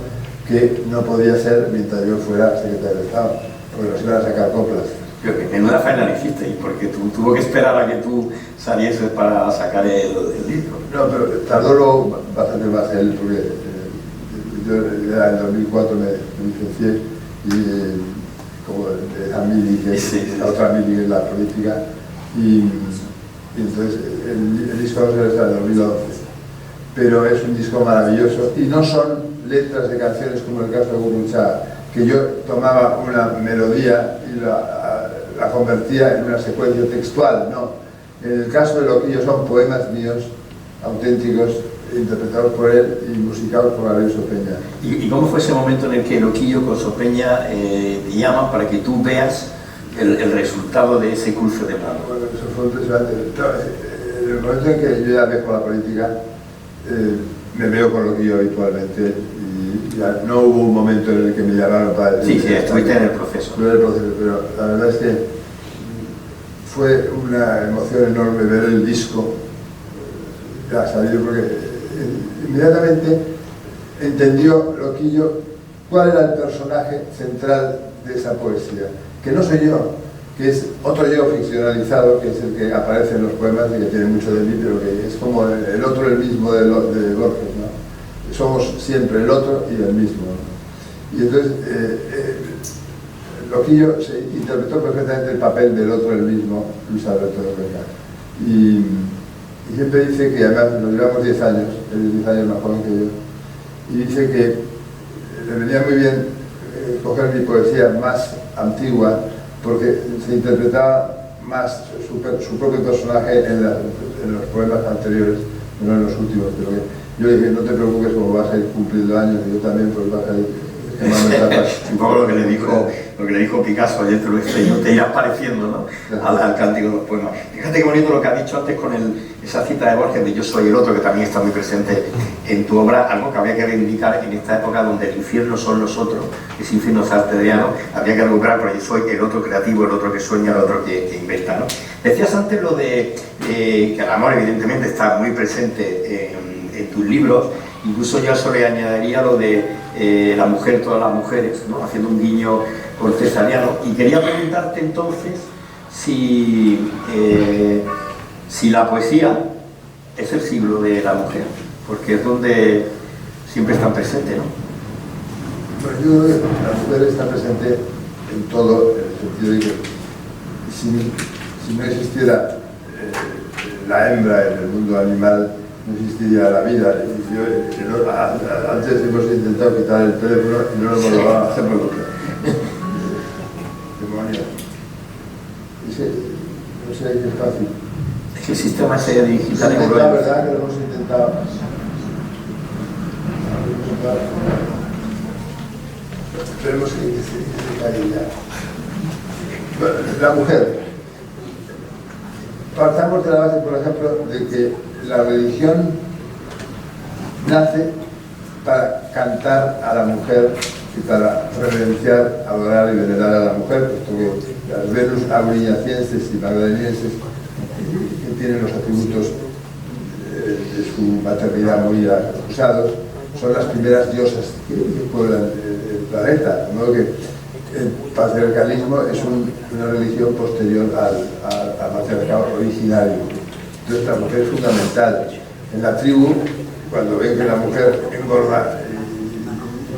Speaker 3: que no podía ser mientras yo fuera secretario de Estado, porque nos iban a sacar coplas.
Speaker 7: Pero que menuda faena le hicisteis, porque tuvo que esperar a que tú salieses para sacar el libro.
Speaker 3: No, pero tardó luego bastante más él, porque yo ya en 2004 me licencié y como de la mili, que es la otra mili, que es la política, y entonces el disco vamos a ver hasta el 2011. Pero es un disco maravilloso y no son letras de canciones como el caso de Uruchaga, que yo tomaba una melodía y la convertía en una secuencia textual, no. En el caso de Loquillo son poemas míos, auténticos, interpretados por él y musicados por Gabriel Sopeña.
Speaker 7: ¿Y cómo fue ese momento en el que Loquillo con Sopeña te llaman para que tú veas el resultado de ese cruce de mano?
Speaker 3: Bueno, eso fue impresionante. En el momento en que yo ya dejo la política, me veo con Loquillo habitualmente y ya no hubo un momento en el que me llamaron para decir...
Speaker 7: Sí, estuviste en el proceso.
Speaker 3: Estuve en el proceso, pero la verdad es que fue una emoción enorme ver el disco ya salir, porque inmediatamente entendió Loquillo cuál era el personaje central de esa poesía, que no soy yo, que es otro yo ficcionalizado, que es el que aparece en los poemas y que tiene mucho de mí, pero que es como el otro, el mismo de Borges, ¿no? Somos siempre el otro y el mismo, ¿no? Y entonces Loquillo se interpretó perfectamente el papel del otro, el mismo, Luis Alberto de Ortega. Y siempre dice que, además nos llevamos 10 años, él es 10 años más joven que yo, y dice que le venía muy bien coger mi poesía más antigua, porque se interpretaba más su propio personaje en los poemas anteriores, no en los últimos. Pero yo le dije, no te preocupes, como vas a ir cumpliendo años, y yo también pues vas a ir quemando etapas.
Speaker 7: Un poco lo que le dijo Picasso ayer, te irás pareciendo, ¿no? al cántico de los poemas. Fíjate qué bonito lo que has dicho antes con esa cita de Borges de Yo soy el otro, que también está muy presente en tu obra, algo que habría que reivindicar en esta época donde el infierno son los otros, ese infierno zartediano, habría que recuperar, pero yo soy el otro creativo, el otro que sueña, el otro que inventa, ¿no? Decías antes lo de que el amor evidentemente está muy presente en tus libros, incluso yo a eso le añadiría lo de la mujer, todas las mujeres, ¿no? Haciendo un guiño con Cesariano, y quería preguntarte entonces si si la poesía es el siglo de la mujer, porque es donde siempre están presentes, ¿no?
Speaker 3: Bueno, yo creo que la mujer está presente en todo, en el sentido de que si no existiera la hembra en el mundo animal, no existiría la vida. Antes hemos intentado quitar el teléfono y no lo hemos logrado hacer nunca. Demonio. No sé qué es fácil.
Speaker 7: Es que el sistema ese digital
Speaker 3: Es la verdad que lo hemos intentado. Esperemos que se caiga ya. Bueno, la mujer. Partamos de la base, por ejemplo, de que la religión nace para cantar a la mujer y para reverenciar, adorar y venerar a la mujer, puesto que las Venus auriñacienses y magdalenienses, que tienen los atributos de su maternidad muy acusados, son las primeras diosas que pueblan el planeta, de modo que el patriarcalismo es una religión posterior al matriarcado originario. Entonces la mujer es fundamental. En la tribu, cuando ven que la mujer engorda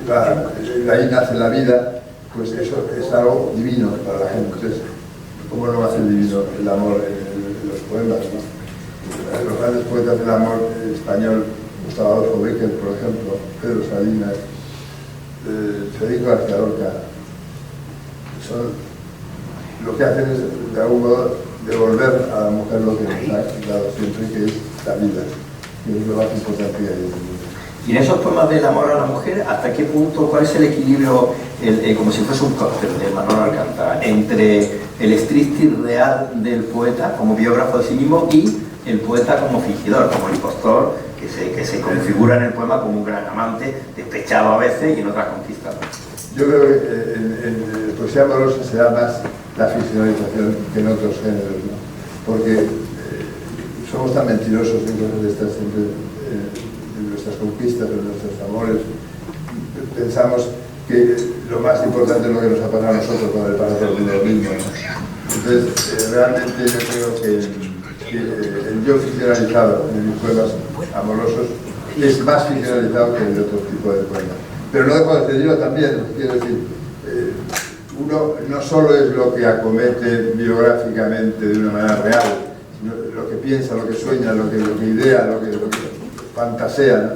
Speaker 3: y ahí nace la vida, pues eso es algo divino para la gente. Entonces, ¿cómo no va a ser divino el amor en los poemas, ¿no? Los grandes poetas del amor español, Gustavo Adolfo Bécquer, por ejemplo, Pedro Salinas, Federico García Lorca, lo que hacen es, de algún modo, devolver a la mujer lo que nos ha dado siempre, que es la vida, que es lo más importante que hay en el mundo.
Speaker 7: Y en esos poemas del amor a la mujer, ¿hasta qué punto, cuál es el equilibrio, como si fuese un cóctel de Manuel Alcántara, entre el strictly real del poeta como biógrafo de sí mismo y el poeta como fingidor, como el impostor, que se configura en el poema como un gran amante, despechado a veces y en otras conquistas?
Speaker 3: Yo creo que en poesía amorosa se da más la ficcionalización que en otros géneros, ¿no? Porque somos tan mentirosos en cosas de estas, siempre en nuestras conquistas, en nuestros amores. Pensamos que lo más importante es lo que nos ha pasado a nosotros con el paso de lo mismo, ¿no? Entonces, realmente yo creo que el yo ficcionalizado en mis poemas amorosos es más ficcionalizado que en otro tipo de poemas. Pero no dejo de ser yo también, quiero decir, uno no solo es lo que acomete biográficamente de una manera real, sino lo que piensa, lo que sueña, lo que idea, lo que fantasea, ¿no?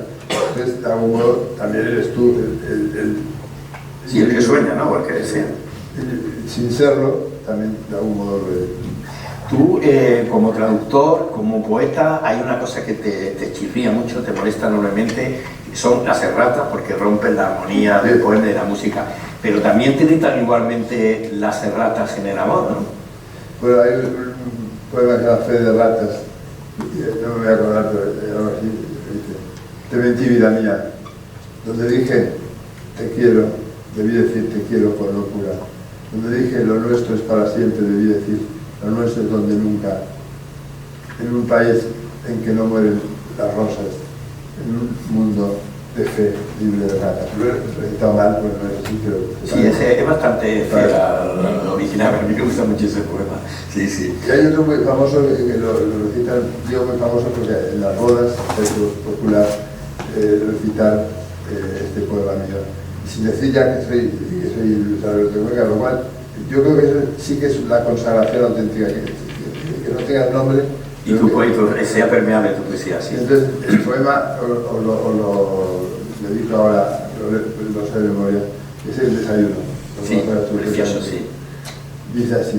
Speaker 3: Entonces, de algún modo, también eres tú
Speaker 7: Sí, el que sueña, ¿no? O el que desea.
Speaker 3: Sin serlo, también de algún modo lo eres.
Speaker 7: Tú, como traductor, como poeta, hay una cosa que te chirría mucho, te molesta enormemente, son las erratas, porque rompen la armonía del poema y de la música. Pero también te irritan igualmente las erratas en el amor, ¿no?
Speaker 3: Bueno, hay un poema que se llama Fe de ratas, no me voy a acordar, pero algo así, dice: te mentí, vida mía, donde dije te quiero, debí decir te quiero con locura. Donde dije lo nuestro es para siempre, debí decir lo nuestro es donde nunca. En un país en que no mueren las rosas, en un mundo de fe libre de ratas. Lo he recitado mal, pues no es así, pero...
Speaker 7: Sí, ese es bastante fiel al original, a mí me gusta mucho ese poema. Sí, sí.
Speaker 3: Y hay otro muy famoso que lo recitan, digo muy famoso porque en las bodas es popular recitar este poema mío. Sin decir ya que soy Luis Alberto de Cuenca, lo cual yo creo que eso sí que es la consagración auténtica, que no tenga nombre.
Speaker 7: Y tu poema sea permeable tu poesía, sí.
Speaker 3: Entonces, el poema os lo dedico ahora, lo sé de memoria, es el desayuno.
Speaker 7: Sí, precioso, sí.
Speaker 3: Dice así: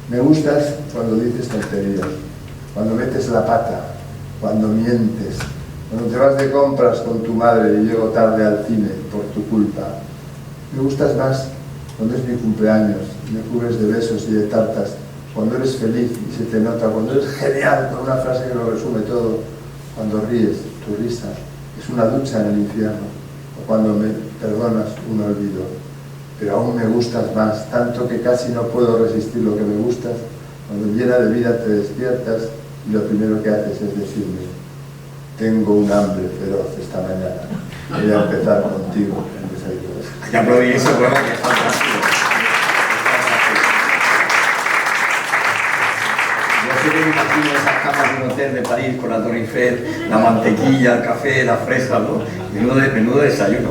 Speaker 3: me gustas cuando dices tonterías, cuando metes la pata, cuando mientes, cuando te vas de compras con tu madre y llego tarde al cine por tu culpa. Me gustas más cuando es mi cumpleaños, me cubres de besos y de tartas, cuando eres feliz y se te nota, cuando eres genial con una frase que lo resume todo, cuando ríes, tu risa es una ducha en el infierno, o cuando me perdonas un olvido. Pero aún me gustas más, tanto que casi no puedo resistir lo que me gustas, cuando llena de vida te despiertas y lo primero que haces es decirme: tengo un hambre feroz esta mañana, voy a empezar contigo el desayuno.
Speaker 7: Hay que aplaudir ese poema que es fantástico. Yo sé que imagino esas camas de un hotel de París con la Torre Eiffel, la mantequilla, el café, las fresas, ¿no? Menudo desayuno.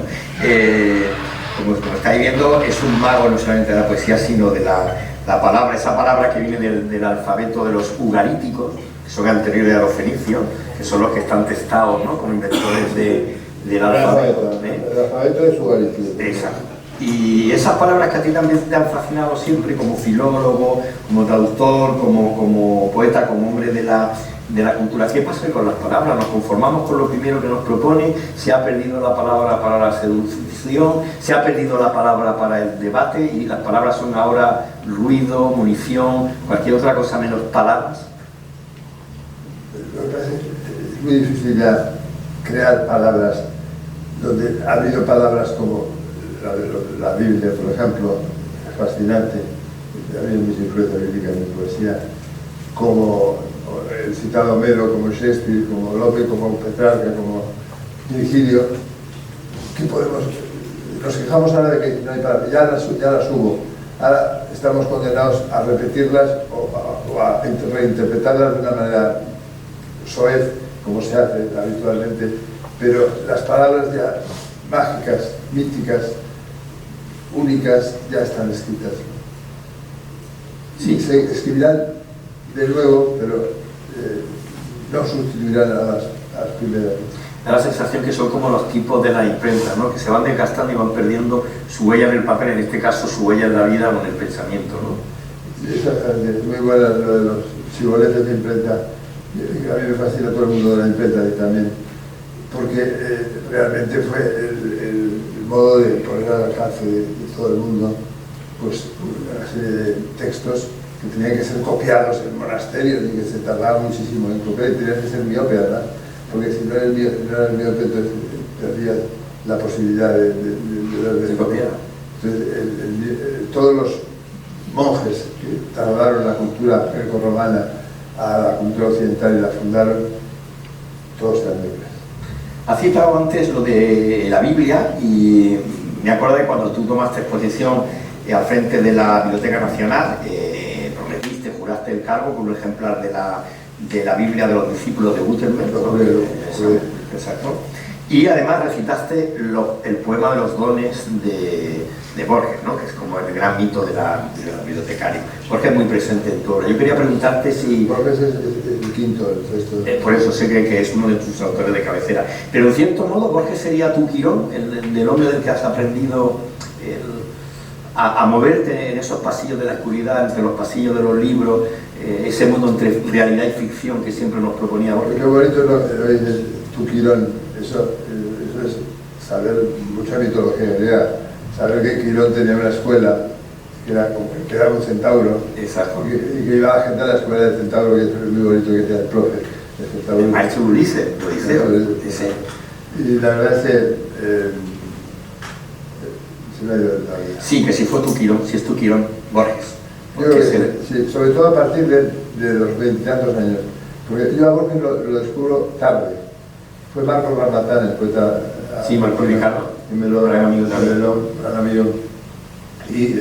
Speaker 7: Como estáis viendo, es un mago no solamente de la poesía, sino de la palabra, esa palabra que viene del alfabeto de los ugaríticos, que son anteriores a los fenicios, que son los que están testados, ¿no?, como inventores del alfabeto.
Speaker 3: El alfabeto es ugarítico.
Speaker 7: Exacto. Y esas palabras que a ti también te han fascinado siempre, como filólogo, como traductor, como poeta, como hombre de la cultura. ¿Qué pasa con las palabras? ¿Nos conformamos con lo primero que nos propone? ¿Se ha perdido la palabra para la seducción? ¿Se ha perdido la palabra para el debate? ¿Y las palabras son ahora ruido, munición, cualquier otra cosa menos palabras?
Speaker 3: Lo que pasa es que es muy difícil ya crear palabras donde ha habido palabras como la Biblia, por ejemplo, es fascinante, ha habido mucha influencia bíblica en mi poesía, como el citado Homero, como Shakespeare, como Lope, como Petrarca, como Virgilio. ¿Qué podemos? Nos quejamos ahora de que no hay palabras, ya las hubo, ahora estamos condenados a repetirlas o a reinterpretarlas de una manera soez, como se hace habitualmente, pero las palabras ya mágicas, míticas, únicas, ya están escritas. Sí, se escribirán de nuevo, pero no sustituirán a las primeras.
Speaker 7: Da la sensación que son como los tipos de la imprenta, ¿no?, que se van desgastando y van perdiendo su huella en el papel, en este caso su huella en la vida o en el pensamiento, ¿no?
Speaker 3: Es muy buena lo de los chivoletes de imprenta. A mí me fascina todo el mundo de la imprenta también, porque realmente fue el modo de poner al alcance de todo el mundo pues una serie de textos que tenían que ser copiados en monasterios y que se tardaba muchísimo en copiar y tenían que ser miope, ¿verdad? Porque si no eres miope, entonces perdías la posibilidad de copiar. Entonces, todos los monjes que trasladaron la cultura grecorromana a la cultura occidental y la fundaron, todos están libres.
Speaker 7: Has citado antes lo de la Biblia y me acuerdo de cuando tú tomaste exposición al frente de la Biblioteca Nacional, prometiste, juraste el cargo con un ejemplar de la Biblia de los discípulos de Gutenberg, ¿no? Exacto. Y además recitaste el poema de los dones de Borges, ¿no?, que es como el gran mito de la bibliotecaria. Borges es muy presente en tu obra. Yo quería preguntarte si...
Speaker 3: Borges es el quinto, el sexto.
Speaker 7: Por eso sé que es uno de tus autores de cabecera. Pero en cierto modo, Borges sería tu Quirón, el hombre del que has aprendido a moverte en esos pasillos de la oscuridad, entre los pasillos de los libros, ese mundo entre realidad y ficción que siempre nos proponía Borges.
Speaker 3: Qué bonito lo dices, tu Quirón. Eso es saber mucha mitología griega, saber que Quirón tenía una escuela que era un centauro.
Speaker 7: Exacto.
Speaker 3: Y que iba a la gente a la escuela del centauro, que es muy bonito que decía el profe.
Speaker 7: El maestro Ulises, Odiseo.
Speaker 3: Y la verdad es que se me ha ido la vida.
Speaker 7: Sí, que si fue tu Quirón, si es tu Quirón, Borges.
Speaker 3: Yo creo que sí, sobre todo a partir de los 20 y tantos años, porque yo a Borges lo descubro tarde. Fue Marcos Barbatán, el poeta.
Speaker 7: Sí, Marcos Ricardo.
Speaker 3: Gran amigo también. Gran amigo. Y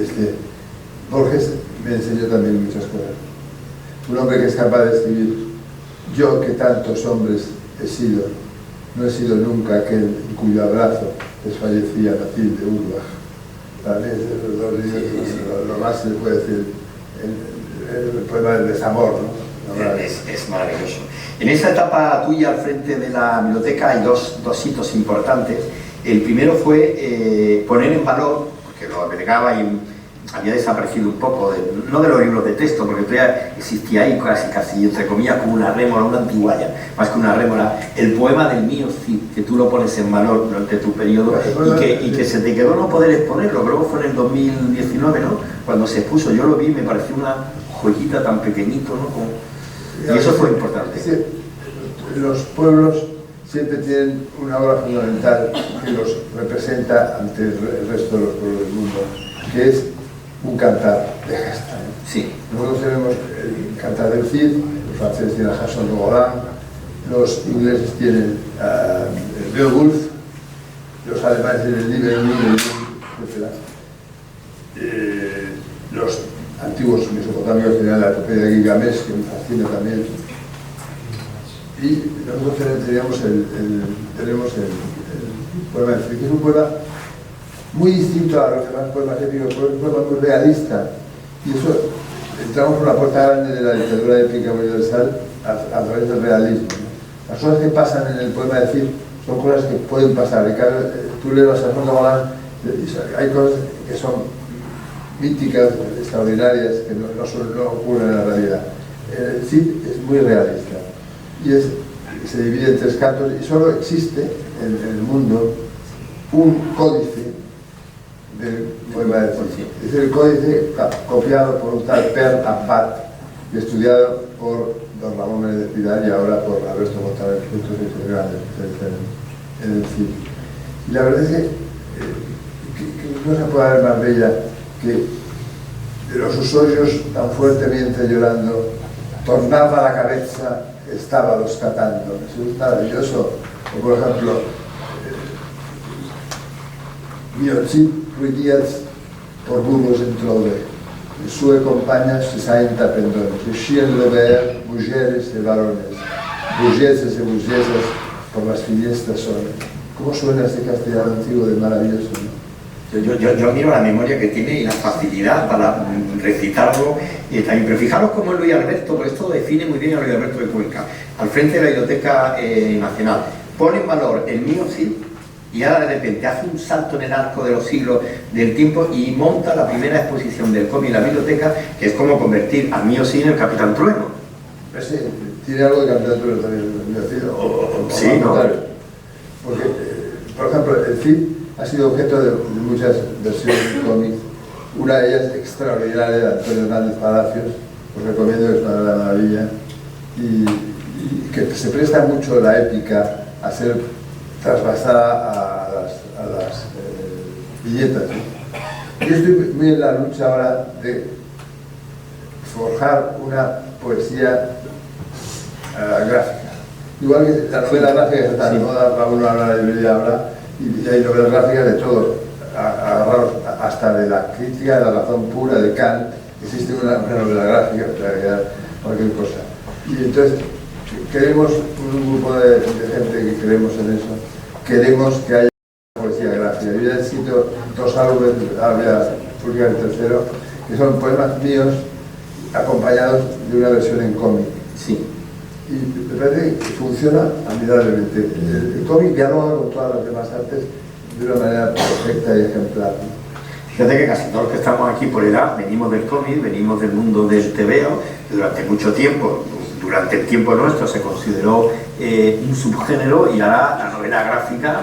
Speaker 3: Borges me enseñó también muchas cosas. Un hombre que es capaz de escribir: yo que tantos hombres he sido, no he sido nunca aquel en cuyo abrazo desfallecía Matilde Urbach. También es de los dos libros, lo más se le puede decir, el poema del desamor, ¿no?
Speaker 7: Es maravilloso. En esa etapa tuya al frente de la biblioteca hay dos hitos importantes. El primero fue poner en valor, porque lo albergaba y había desaparecido un poco, no de los libros de texto, porque todavía existía ahí casi entre comillas como una rémora, una antiguaya, más que una rémora, el poema del mío Cid, que tú lo pones en valor durante tu periodo y que se te quedó no poder exponerlo, creo que fue en el 2019, ¿no?, cuando se expuso. Yo lo vi, me pareció una joyita tan pequeñito, ¿no?, y eso fue importante.
Speaker 3: Sí, los pueblos siempre tienen una obra fundamental que los representa ante el resto de los pueblos del mundo, que es un cantar de gesta.
Speaker 7: Sí.
Speaker 3: Nosotros tenemos el cantar del Cid, los franceses tienen a Jason de Golan, los ingleses tienen el Beowulf, los alemanes tienen el Nibelungen, etc. Los antiguos mesopotamios tenían la epopeya de Gilgamesh, que me fascina también, Y nosotros tenemos el poema de Cid, que es un poema muy distinto a los demás poemas épicos, es un poema muy realista. Y eso, entramos por la puerta grande de la literatura épica universal a través del realismo, ¿no? Las cosas que pasan en el poema de Cid son cosas que pueden pasar. Tú lees las Armas de Golán, hay cosas que son míticas, extraordinarias, que no ocurren en la realidad. El Cid es muy realista y se divide en 3 cantos y solo existe en el mundo un códice del poema de Cid. Es el códice copiado por un tal Per Abbat y estudiado por don Ramón Méndez Pidal y ahora por Alberto Montaner, juntos en el Cid. Y la verdad es que no se puede haber más bella que de los sus ojos tan fuertemente llorando tornaba la cabeza, estábalos catando. Eso es maravilloso. O por ejemplo, mio Cid ruidias por burros en trove, le sue compañas se saen tapendones, uscien lo ver mujeres y varones, burgueses y burguesas por las fiestas son. ¿Cómo suena este castellano antiguo de maravilloso, no?
Speaker 7: Yo miro la memoria que tiene y la facilidad para recitarlo también. Pero fijaros cómo Luis Alberto, porque esto define muy bien a Luis Alberto de Cuenca, al frente de la Biblioteca Nacional, pone en valor el mío Cid y ahora de repente hace un salto en el arco de los siglos del tiempo y monta la primera exposición del cómic en la biblioteca, que es como convertir al mío Cid en el Capitán Trueno.
Speaker 3: Sí, tiene algo de Capitán Trueno también, el mío Cid,
Speaker 7: sí, ¿no?
Speaker 3: Porque, por ejemplo, el Cid ha sido objeto de muchas versiones de cómics. Una de ellas extraordinaria de Antonio Hernández Palacios, os recomiendo, que es una gran maravilla, y que se presta mucho la épica a ser trasvasada a las viñetas, ¿no? Yo estoy muy en la lucha ahora de forjar una poesía gráfica. Igual que la novela gráfica que está de moda, va uno a la librería ahora, y hay novelas gráficas de todo, agarrados hasta de la crítica de la razón pura de Kant. Existe una novela gráfica, cualquier cosa. Y entonces queremos un grupo de gente que creemos en eso, queremos que haya poesía gráfica. Yo ya he escrito 2 álbumes, ahora voy a publicar el tercero, que son poemas míos acompañados de una versión en cómic.
Speaker 7: Sí.
Speaker 3: Y me parece que funciona admirablemente. El cómic dialoga con todas las demás artes de una manera perfecta y ejemplar.
Speaker 7: Fíjate que casi todos los que estamos aquí por edad venimos del cómic, venimos del mundo del tebeo, que durante mucho tiempo, durante el tiempo nuestro, se consideró un subgénero, y ahora la novela gráfica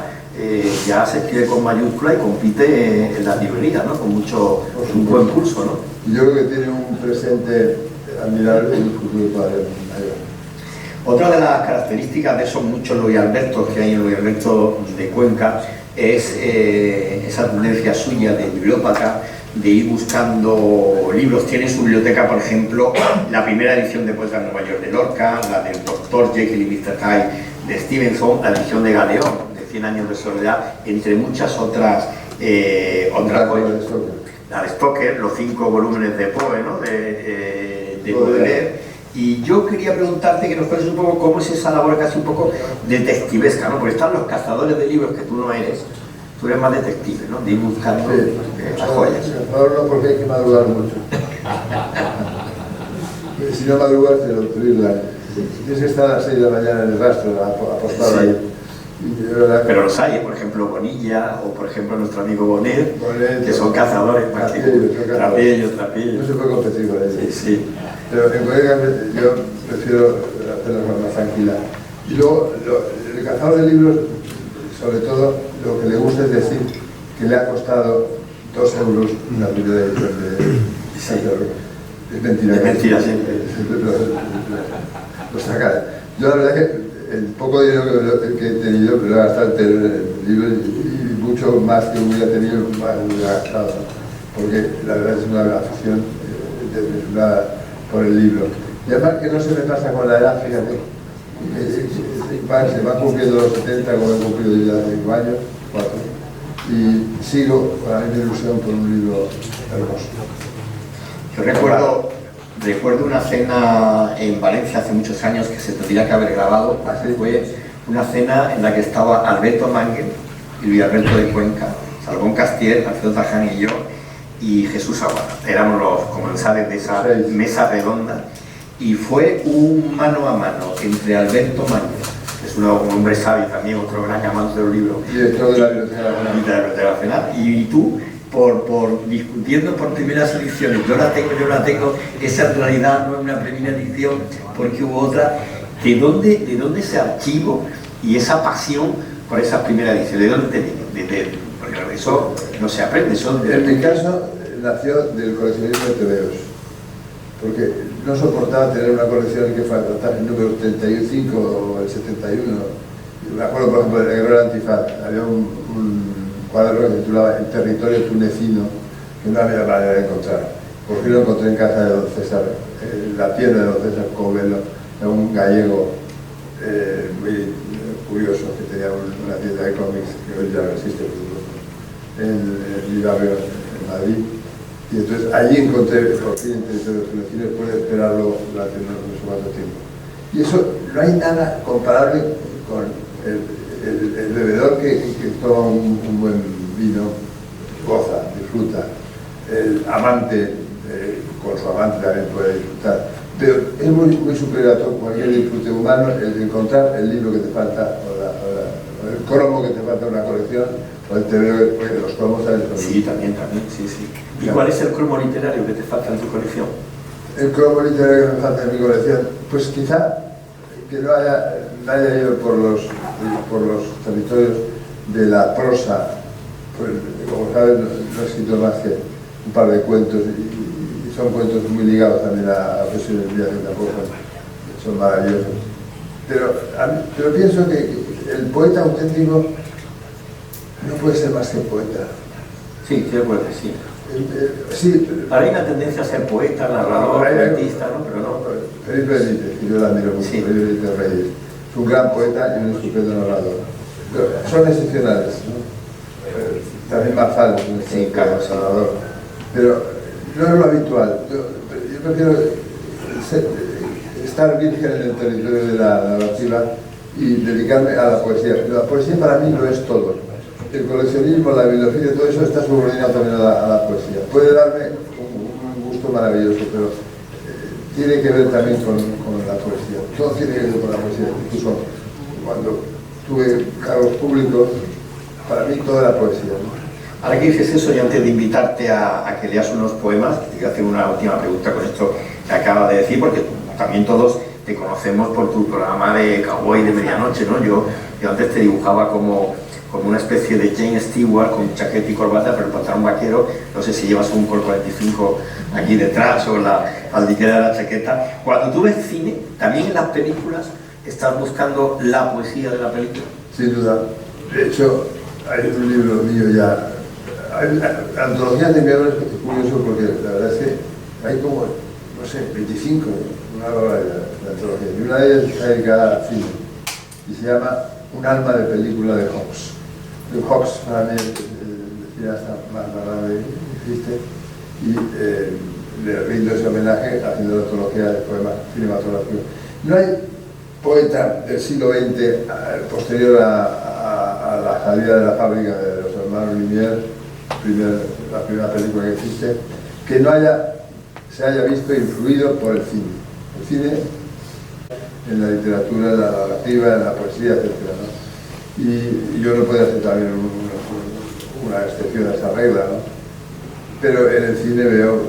Speaker 7: ya se escribe con mayúscula y compite en las librerías, ¿no? Con un buen pulso, ¿no?
Speaker 3: Y yo creo que tiene un presente admirable y un futuro todavía mayor.
Speaker 7: Otra de las características de esos muchos Luis Albertos que hay en Luis Alberto de Cuenca es esa tendencia suya de bibliópata, de ir buscando libros. Tiene en su biblioteca, por ejemplo, la primera edición de Poetas de Nueva York de Lorca, la del Dr. Jekyll y Mr. Hyde de Stevenson, la edición de Galeón, de 100 años de soledad, entre muchas otras cosas. La de Stoker, los 5 volúmenes de Poe, ¿no? de Baudelaire. Y yo quería preguntarte que nos cuentes un poco cómo es esa labor casi un poco detectivesca, ¿no? Porque están los cazadores de libros, que tú no eres, tú eres más detective, ¿no? De ir buscando las joyas.
Speaker 3: Cazador no, porque hay que madrugar mucho. Si no madrugas, te lo autorizan. Tienes que estar a las 6 de la mañana en el rastro, apostado ahí.
Speaker 7: Pero los hay, por ejemplo, Bonilla, o por ejemplo nuestro amigo Bonet, que son cazadores, trapillos.
Speaker 3: No se puede competir con ellos.
Speaker 7: Sí.
Speaker 3: Pero en Bodega yo prefiero hacerlo más tranquila. Y luego, el cazador de libros, sobre todo, lo que le gusta es decir que le ha costado 2 euros una primera edición de Isabel. Es mentira.
Speaker 7: Es mentira, siempre.
Speaker 3: Lo saca. Yo la verdad que el poco dinero que he tenido, pero he gastado en libros y mucho más que hubiera tenido, más hubiera gastado, ¿no? Porque la verdad es una afición por el libro. Y además que no se me pasa con la edad, fíjate, se van cumpliendo los 70, como he cumplido yo ya 5 años, 4, y sigo con la misma ilusión por un libro hermoso.
Speaker 7: Yo recuerdo Recuerdo una cena en Valencia hace muchos años que se tendría que haber grabado. Fue una cena en la que estaba Alberto Mánguez y Luis Alberto de Cuenca, Salomón Castier, Alfredo Taján y yo, y Jesús Aguada. Éramos los comensales de esa mesa redonda y fue un mano a mano entre Alberto Mánguez, que es un hombre sabio también, otro gran amante de los libros,
Speaker 3: director de la Biblioteca
Speaker 7: Nacional, y tú, por discutiendo por primeras ediciones, yo la tengo, esa en realidad no es una primera edición porque hubo otra. ¿De dónde ese archivo y esa pasión por esa primera edición? ¿De dónde te viene? Porque eso no se aprende.
Speaker 3: En mi caso nació del coleccionismo de tebeos, porque no soportaba tener una colección en que faltara el número 35 o el 71. Me acuerdo, por ejemplo, de Guerrero Antifaz, había un cuadro que se titulaba El territorio tunecino, que no había manera de encontrar. Por fin lo encontré en casa de don César, la tienda de don César Covelo, un gallego muy curioso que tenía una tienda de cómics que hoy ya no existe, en mi barrio en Madrid. Y entonces allí encontré por fin el territorio tunecino después de esperarlo durante no sé cuánto tiempo. Y eso, no hay nada comparable con el bebedor que toma un buen vino, goza, disfruta. El amante, con su amante también puede disfrutar. Pero es muy superior a todo cualquier disfrute humano el encontrar el libro que te falta, o el cromo que te falta en una colección, o el tebeo, porque los cromos salen con
Speaker 7: Sí, también, sí. ¿Y cuál es el cromo literario que te falta en tu colección?
Speaker 3: El cromo literario que me falta en mi colección, pues quizá que no haya ido por los territorios de la prosa. Pues, como sabes, no he escrito más que un par de cuentos y son cuentos muy ligados también a Poesía del Día, que tampoco son maravillosos. Pero pienso que el poeta auténtico no puede ser más que poeta.
Speaker 7: Sí, de acuerdo, sí.
Speaker 3: Sí,
Speaker 7: Ahora hay una tendencia a ser poeta, narrador, artista, ¿no? Pero no.
Speaker 3: Felipe Benítez, que yo lo admiro mucho, Felipe Benítez Reyes. Es un gran poeta y un estupendo narrador. Pero son excepcionales, ¿no? También Marzal es un excelente narrador. Pero no es lo habitual. Yo prefiero estar virgen en el territorio de la narrativa y dedicarme a la poesía. La poesía para mí lo es todo. El coleccionismo, la bibliofilia, todo eso está subordinado también a la poesía. Puede darme un gusto maravilloso, pero tiene que ver también con la poesía. Todo tiene que ver con la poesía. Incluso cuando tuve cargos públicos, para mí toda la poesía, ¿no?
Speaker 7: Ahora que dices eso, y antes de invitarte a que leas unos poemas, te quiero hacer una última pregunta con esto que acabas de decir, porque también todos te conocemos por tu programa de Cowboy de medianoche, ¿no? Yo antes te dibujaba como una especie de James Stewart con chaqueta y corbata, pero el pantalón vaquero, no sé si llevas un Col 45 aquí detrás o la faldiquera de la chaqueta. Cuando tú ves cine, también en las películas, ¿estás buscando la poesía de la película?
Speaker 3: Sin duda. De hecho, hay un libro mío ya, hay antologías de mi obra, es curioso porque la verdad es que hay como, no sé, 25, una barbaridad de antologías. Y una de ellas está dedicada a cine y se llama Un alma de película de Hawks. Hawks para mí es el cineasta más grande que existe y le rindo ese homenaje haciendo la antología de poemas cinematográficos. No hay poeta del siglo XX posterior a la salida de la fábrica de los hermanos Lumière, la primera película que existe, que no se haya visto influido por el cine. El cine en la literatura, en la narrativa, en la poesía, etc., ¿no? Y yo no puedo hacer también una excepción a esa regla, ¿no? Pero en el cine veo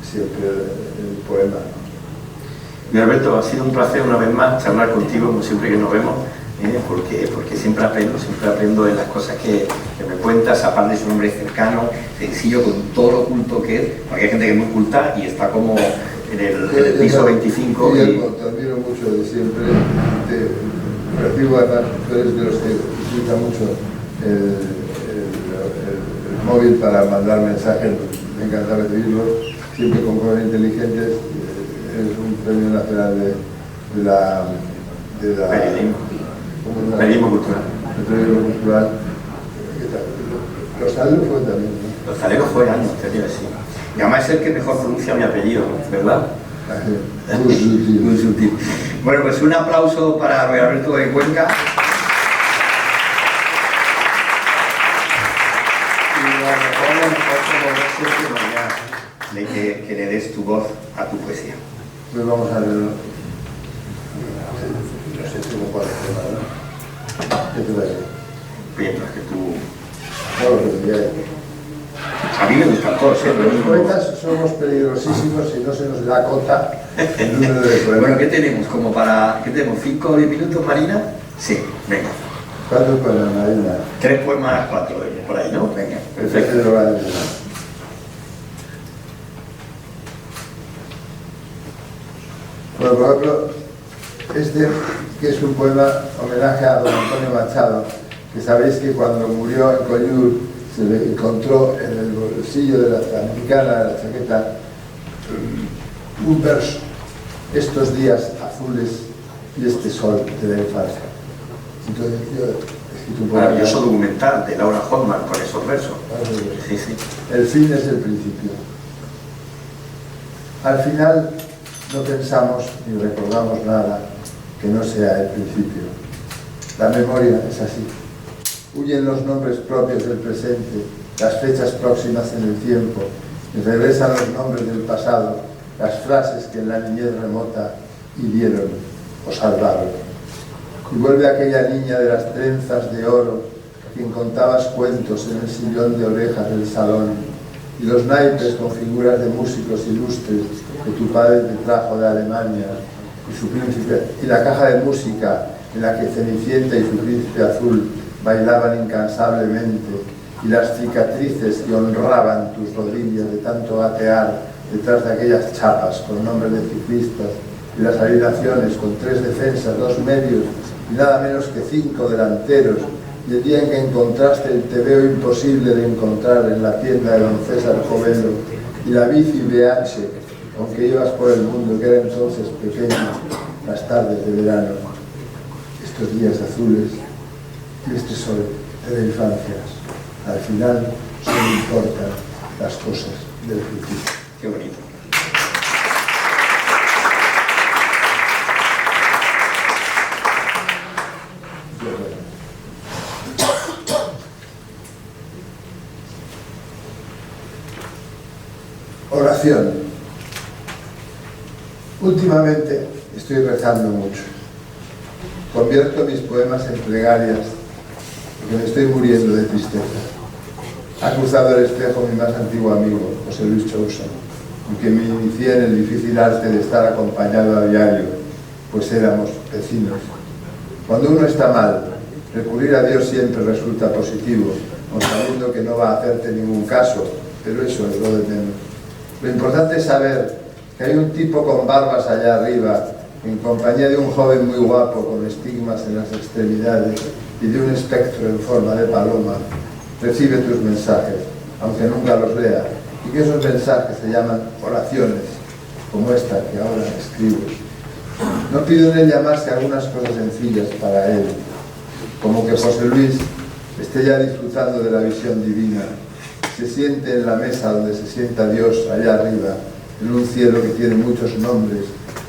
Speaker 3: siempre el poema, ¿no?
Speaker 7: Mi Alberto, ha sido un placer una vez más charlar contigo, como siempre que nos vemos, porque siempre aprendo de las cosas que me cuentas, aparte de su nombre cercano, sencillo, con todo lo culto que es, porque hay gente que es muy culta y está como en el piso 25.
Speaker 3: Te admiro mucho de siempre, recibo además, tú eres de los que utiliza mucho el móvil para mandar mensajes, me encanta recibirlos, siempre con cosas inteligentes. Es un premio nacional de la
Speaker 7: periodismo cultural.
Speaker 3: El periodismo cultural. Los Aleros fue también, ¿no?
Speaker 7: Los Aleros fue años, te digo así. Y además es el que mejor pronuncia mi apellido, ¿verdad?
Speaker 3: Muy sutil.
Speaker 7: Muy sutil. Bueno, pues un aplauso para Ruy Alberto de Cuenca. Y lo mejor como que le des tu voz a tu poesía.
Speaker 3: Pues vamos a verlo. No sé cómo puede ser, ¿no? ¿Qué te va a decir?
Speaker 7: Bien, pues que tú...
Speaker 3: No, lo que diría.
Speaker 7: A mí me gustan todos, ¿eh?
Speaker 3: Los poetas somos peligrosísimos si no se nos da cota el número de poemas.
Speaker 7: Bueno, ¿qué tenemos? Como para... ¿Qué tenemos? ¿5 o 10 minutos, Marina? Sí, venga.
Speaker 3: ¿Cuántos poemas, Marina?
Speaker 7: 3 poemas, 4, por ahí, ¿no? Venga, perfecto.
Speaker 3: Perfecto. Bueno, por ejemplo, este, que es un poema homenaje a don Antonio Machado, que sabéis que cuando murió en Collioure se le encontró en el bolsillo de la americana, de la chaqueta, un verso: estos días azules y este sol de la infancia. Entonces yo he escrito un poema.
Speaker 7: Maravilloso documental de Laura Hoffman con esos versos. Sí, sí.
Speaker 3: El fin es el principio. Al final no pensamos ni recordamos nada que no sea el principio. La memoria es así. Huyen los nombres propios del presente, las fechas próximas en el tiempo, y regresan los nombres del pasado, las frases que en la niñez remota hirieron o salvaron. Y vuelve aquella niña de las trenzas de oro, a quien contabas cuentos en el sillón de orejas del salón, y los naipes con figuras de músicos ilustres que tu padre te trajo de Alemania, y su príncipe, y la caja de música en la que Cenicienta y su príncipe azul bailaban incansablemente, y las cicatrices que honraban tus rodillas de tanto gatear detrás de aquellas chapas con nombres de ciclistas, y las alineaciones con 3 defensas, 2 medios y nada menos que 5 delanteros, y el día en que encontraste el tebeo imposible de encontrar en la tienda de don César Covelo, y la bici BH, aunque ibas por el mundo, que era entonces pequeño, las tardes de verano, estos días azules y este sol de la infancia. Al final solo importan las cosas del principio.
Speaker 7: Qué bonito.
Speaker 3: Oración. Últimamente estoy rezando mucho. Convierto mis poemas en plegarias porque me estoy muriendo de tristeza. Ha cruzado el espejo mi más antiguo amigo, José Luis Chousson, con quien me inicié en el difícil arte de estar acompañado a diario, pues éramos vecinos. Cuando uno está mal, recurrir a Dios siempre resulta positivo, aun sabiendo que no va a hacerte ningún caso, pero eso es lo de menos. Lo importante es saber que hay un tipo con barbas allá arriba, en compañía de un joven muy guapo con estigmas en las extremidades y de un espectro en forma de paloma, recibe tus mensajes, aunque nunca los lea, y que esos mensajes se llaman oraciones, como esta que ahora escribo. No pido en ella más que algunas cosas sencillas para él, como que José Luis esté ya disfrutando de la visión divina, se siente en la mesa donde se sienta Dios allá arriba, en un cielo que tiene muchos nombres,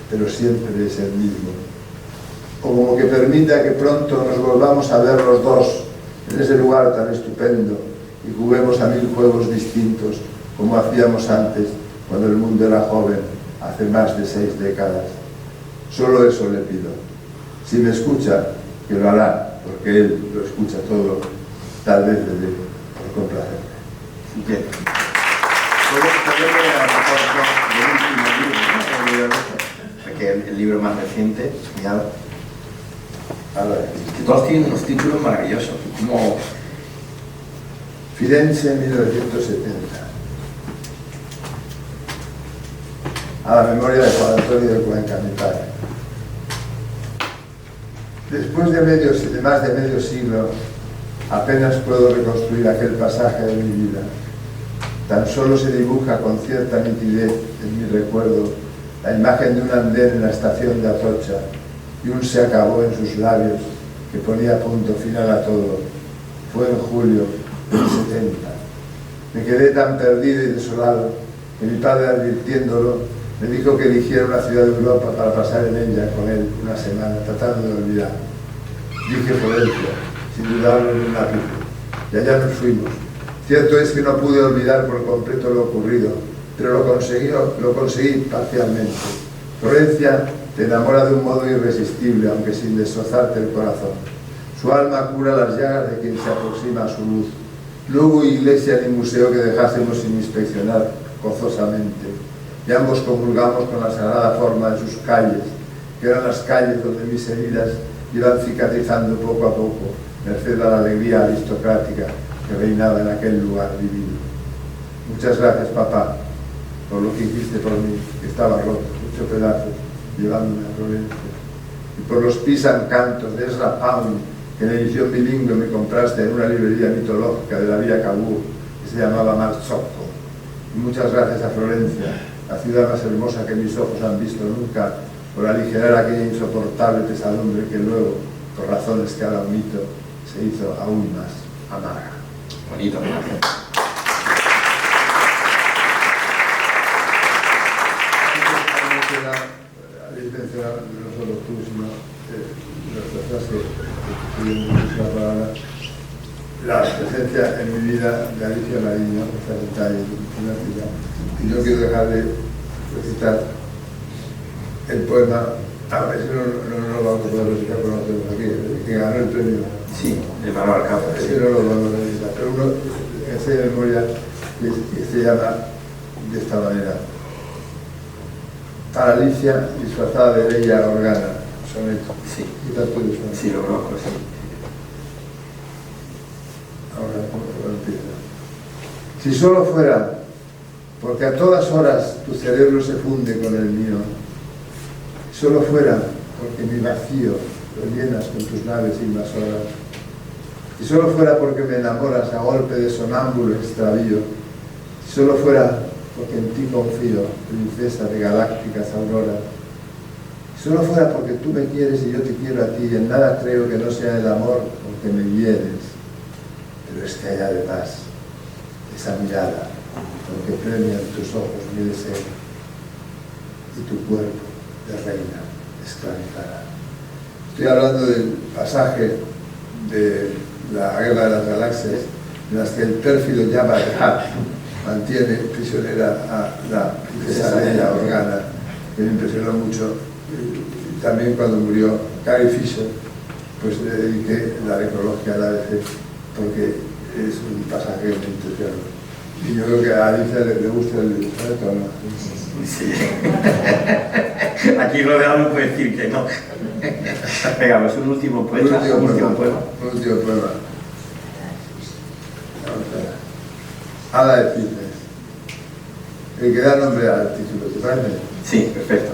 Speaker 3: pero siempre es el mismo. O como que permita que pronto nos volvamos a ver los dos en ese lugar tan estupendo y juguemos a 1000 juegos distintos como hacíamos antes, cuando el mundo era joven, hace más de 6 décadas. Solo eso le pido. Si me escucha, que lo hará, porque él lo escucha todo, tal vez le dé por complacerme.
Speaker 7: Bien. Porque el libro más reciente, ya, que todos tienen unos títulos maravillosos, como
Speaker 3: Firenze, 1970. A la memoria de Juan Antonio de Cuenca, mi padre. Después de más de medio siglo, apenas puedo reconstruir aquel pasaje de mi vida. Tan solo se dibuja con cierta nitidez en mi recuerdo la imagen de un andén en la estación de Atocha y un se acabó en sus labios que ponía punto final a todo. Fue en julio del 70. Me quedé tan perdido y desolado que mi padre, advirtiéndolo, Me dijo que eligiera una ciudad de Europa para pasar en ella con él una semana, tratando de olvidar. Dije Florencia, sin dudarlo en un ápice, y allá nos fuimos. Cierto es que no pude olvidar por completo lo ocurrido, pero lo conseguí parcialmente. Florencia te enamora de un modo irresistible, aunque sin destrozarte el corazón. Su alma cura las llagas de quien se aproxima a su luz. No hubo iglesia ni museo que dejásemos sin inspeccionar gozosamente, y ambos comulgamos con la sagrada forma de sus calles, que eran las calles donde mis heridas iban cicatrizando poco a poco, merced a la alegría aristocrática que reinaba en aquel lugar divino. Muchas gracias, papá, por lo que hiciste por mí, que estaba roto, hecho pedazos, llevándome a Florencia, y por los pisan cantos de Ezra Pound, que en edición bilingüe me compraste en una librería mitológica de la Vía Cabo, que se llamaba Marzocco. Y muchas gracias a Florencia, la ciudad más hermosa que mis ojos han visto nunca, por aligerar aquella insoportable pesadumbre que luego, por razones que ahora omito, se hizo aún más amarga.
Speaker 7: Bonito homenaje.
Speaker 3: Habéis mencionado no solo tú, sino las personas que tuvieron muchísima palabra, la presencia en mi vida de Alicia Mariño, esta detalle, y no quiero dejar de recitar el poema, a ver si no lo vamos a poder recitar, pero no lo tenemos aquí, que ganó el premio.
Speaker 7: Sí, de Manuel Alcázar.
Speaker 3: Sí, no lo vamos a recitar, pero uno hace de memoria que se llama de esta manera: para Alicia, disfrazada de bella Organa, soneto.
Speaker 7: Sí.
Speaker 3: Quizás tú lo
Speaker 7: Sí, lo conozco, sí.
Speaker 3: Ahora, ¿cómo empieza? Si solo fuera porque a todas horas tu cerebro se funde con el mío, si solo fuera porque mi vacío lo llenas con tus naves invasoras, si solo fuera porque me enamoras a golpe de sonámbulo extravío, si solo fuera porque en ti confío, princesa de galácticas auroras, si solo fuera porque tú me quieres y yo te quiero a ti, y en nada creo que no sea el amor con que me hieres, pero es que hay además esa mirada con que premian tus ojos mi deseo y tu cuerpo de reina esclavizada. Estoy hablando del pasaje de la Guerra de las Galaxias, en las que el pérfido Jabba the Hutt mantiene prisionera a la princesa Leia Organa, que me impresionó mucho. Y también cuando murió Carrie Fisher, pues le dediqué la necrología a la ABC, porque es un pasaje que me impresionó. Y yo creo que a Alicia le gusta el soneto, ¿no?
Speaker 7: Sí. Aquí rodeado no puede decir que no. Venga, pues un último poema.
Speaker 3: Un último poema. Hada de Cisnes. El que da nombre al título, ¿te parece?
Speaker 7: Sí, perfecto.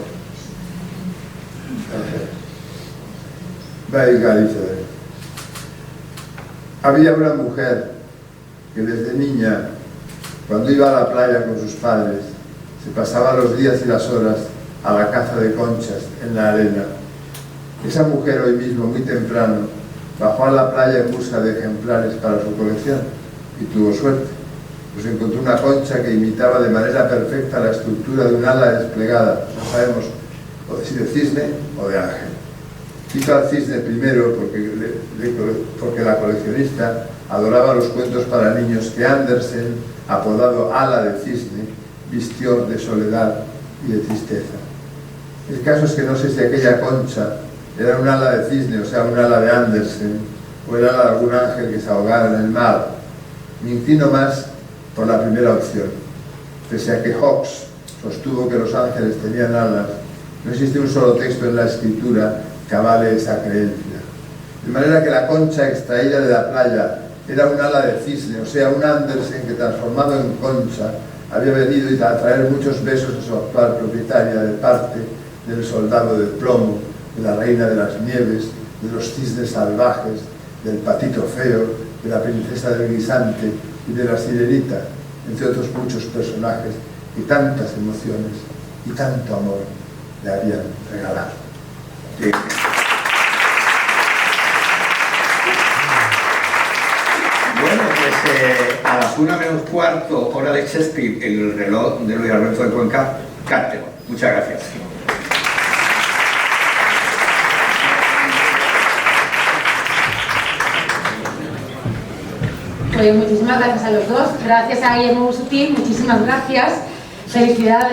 Speaker 3: Va a ir Alicia. Había una mujer que desde niña, cuando iba a la playa con sus padres, se pasaba los días y las horas a la caza de conchas en la arena. Esa mujer hoy mismo, muy temprano, bajó a la playa en busca de ejemplares para su colección y tuvo suerte, pues encontró una concha que imitaba de manera perfecta la estructura de un ala desplegada, no sabemos si de cisne o de ángel. Cito al cisne primero porque la coleccionista adoraba los cuentos para niños que Andersen, apodado Ala de Cisne, vistió de soledad y de tristeza. El caso es que no sé si aquella concha era un ala de cisne, o sea, un ala de Andersen, o el ala de algún ángel que se ahogara en el mar. Me inclino más por la primera opción. Pese a que Hawks sostuvo que los ángeles tenían alas, no existe un solo texto en la escritura que avale esa creencia. De manera que la concha extraída de la playa era un ala de cisne, o sea, un Andersen que transformado en concha había venido a traer muchos besos a su actual propietaria de parte del soldado de plomo, de la reina de las nieves, de los cisnes salvajes, del patito feo, de la princesa del guisante y de la sirenita, entre otros muchos personajes y tantas emociones y tanto amor le habían regalado.
Speaker 7: Sí. Bueno, pues a las 1:45, hora de Shakespeare, el reloj de Luis Alberto de Cuenca, cártelo. Muchas gracias.
Speaker 6: Pues muchísimas gracias a los dos. Gracias a Guillermo Busutil, muchísimas gracias. Felicidades.